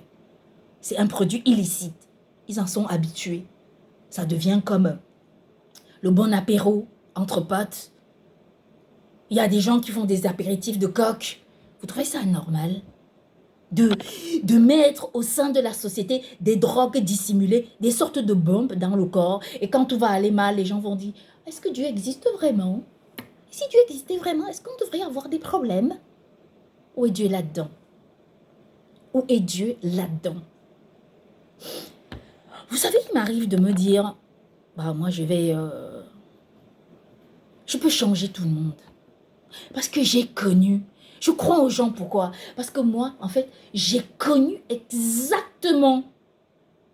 C'est un produit illicite. Ils en sont habitués. Ça devient comme le bon apéro entre potes. Il y a des gens qui font des apéritifs de coke. Vous trouvez ça normal de mettre au sein de la société des drogues dissimulées, des sortes de bombes dans le corps. Et quand tout va aller mal, les gens vont dire, est-ce que Dieu existe vraiment? Et si Dieu existait vraiment, est-ce qu'on devrait avoir des problèmes? Où est Dieu là-dedans? Où est Dieu là-dedans? Vous savez, il m'arrive de me dire, bah moi je peux changer tout le monde. Parce que j'ai connu. Je crois aux gens, pourquoi? Parce que moi, en fait, j'ai connu exactement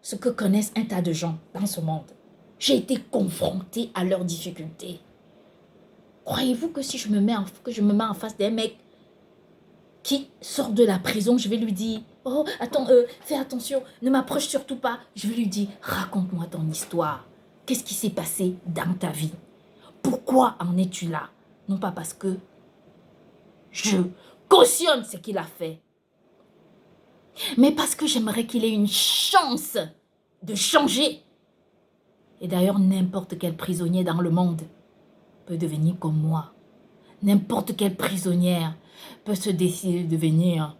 ce que connaissent un tas de gens dans ce monde. J'ai été confrontée à leurs difficultés. Croyez-vous que si je me mets en face d'un mec qui sort de la prison, je vais lui dire, oh, attends, fais attention, ne m'approche surtout pas. Je vais lui dire, raconte-moi ton histoire. Qu'est-ce qui s'est passé dans ta vie? Pourquoi en es-tu là? Non pas parce que je cautionne ce qu'il a fait, mais parce que j'aimerais qu'il ait une chance de changer. Et d'ailleurs, n'importe quel prisonnier dans le monde peut devenir comme moi. N'importe quelle prisonnière peut se décider de devenir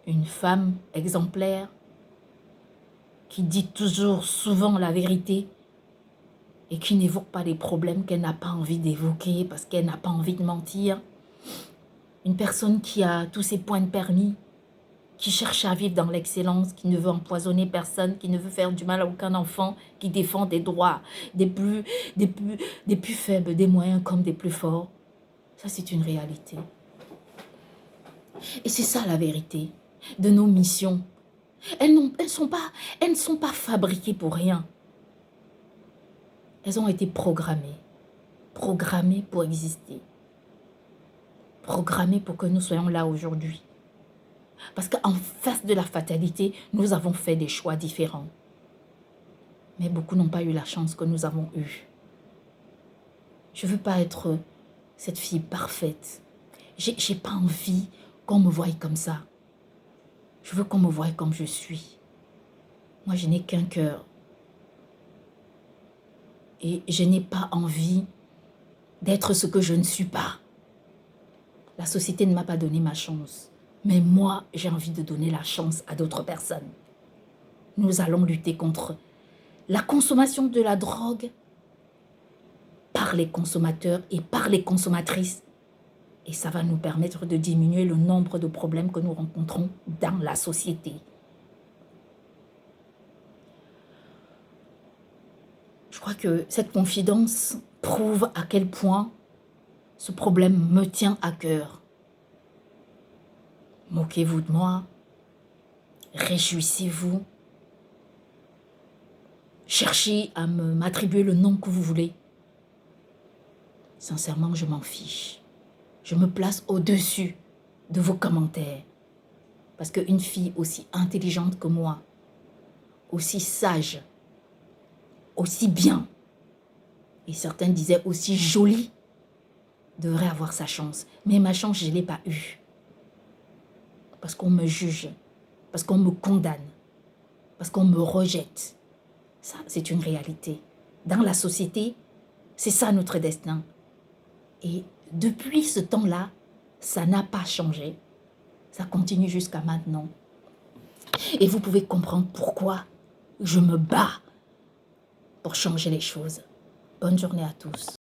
une femme exemplaire qui dit toujours, souvent la vérité et qui n'évoque pas des problèmes qu'elle n'a pas envie d'évoquer parce qu'elle n'a pas envie de mentir. Une personne qui a tous ses points de permis, qui cherche à vivre dans l'excellence, qui ne veut empoisonner personne, qui ne veut faire du mal à aucun enfant, qui défend des droits des plus faibles, des moyens comme des plus forts. Ça, c'est une réalité. Et c'est ça la vérité de nos missions. Elles ne sont pas fabriquées pour rien. Elles ont été programmées pour exister. Programmées pour que nous soyons là aujourd'hui. Parce qu'en face de la fatalité, nous avons fait des choix différents. Mais beaucoup n'ont pas eu la chance que nous avons eue. Je ne veux pas être cette fille parfaite. J'ai pas envie qu'on me voie comme ça. Je veux qu'on me voie comme je suis. Moi, je n'ai qu'un cœur. Et je n'ai pas envie d'être ce que je ne suis pas. La société ne m'a pas donné ma chance. Mais moi, j'ai envie de donner la chance à d'autres personnes. Nous allons lutter contre la consommation de la drogue par les consommateurs et par les consommatrices. Et ça va nous permettre de diminuer le nombre de problèmes que nous rencontrons dans la société. Je crois que cette confidence prouve à quel point ce problème me tient à cœur. Moquez-vous de moi, réjouissez-vous, cherchez à m'attribuer le nom que vous voulez. Sincèrement, je m'en fiche. Je me place au-dessus de vos commentaires. Parce qu'une fille aussi intelligente que moi, aussi sage, aussi bien, et certains disaient aussi jolie, devrait avoir sa chance. Mais ma chance, je ne l'ai pas eue. Parce qu'on me juge, parce qu'on me condamne, parce qu'on me rejette. Ça, c'est une réalité. Dans la société, c'est ça notre destin. Et depuis ce temps-là, ça n'a pas changé. Ça continue jusqu'à maintenant. Et vous pouvez comprendre pourquoi je me bats pour changer les choses. Bonne journée à tous.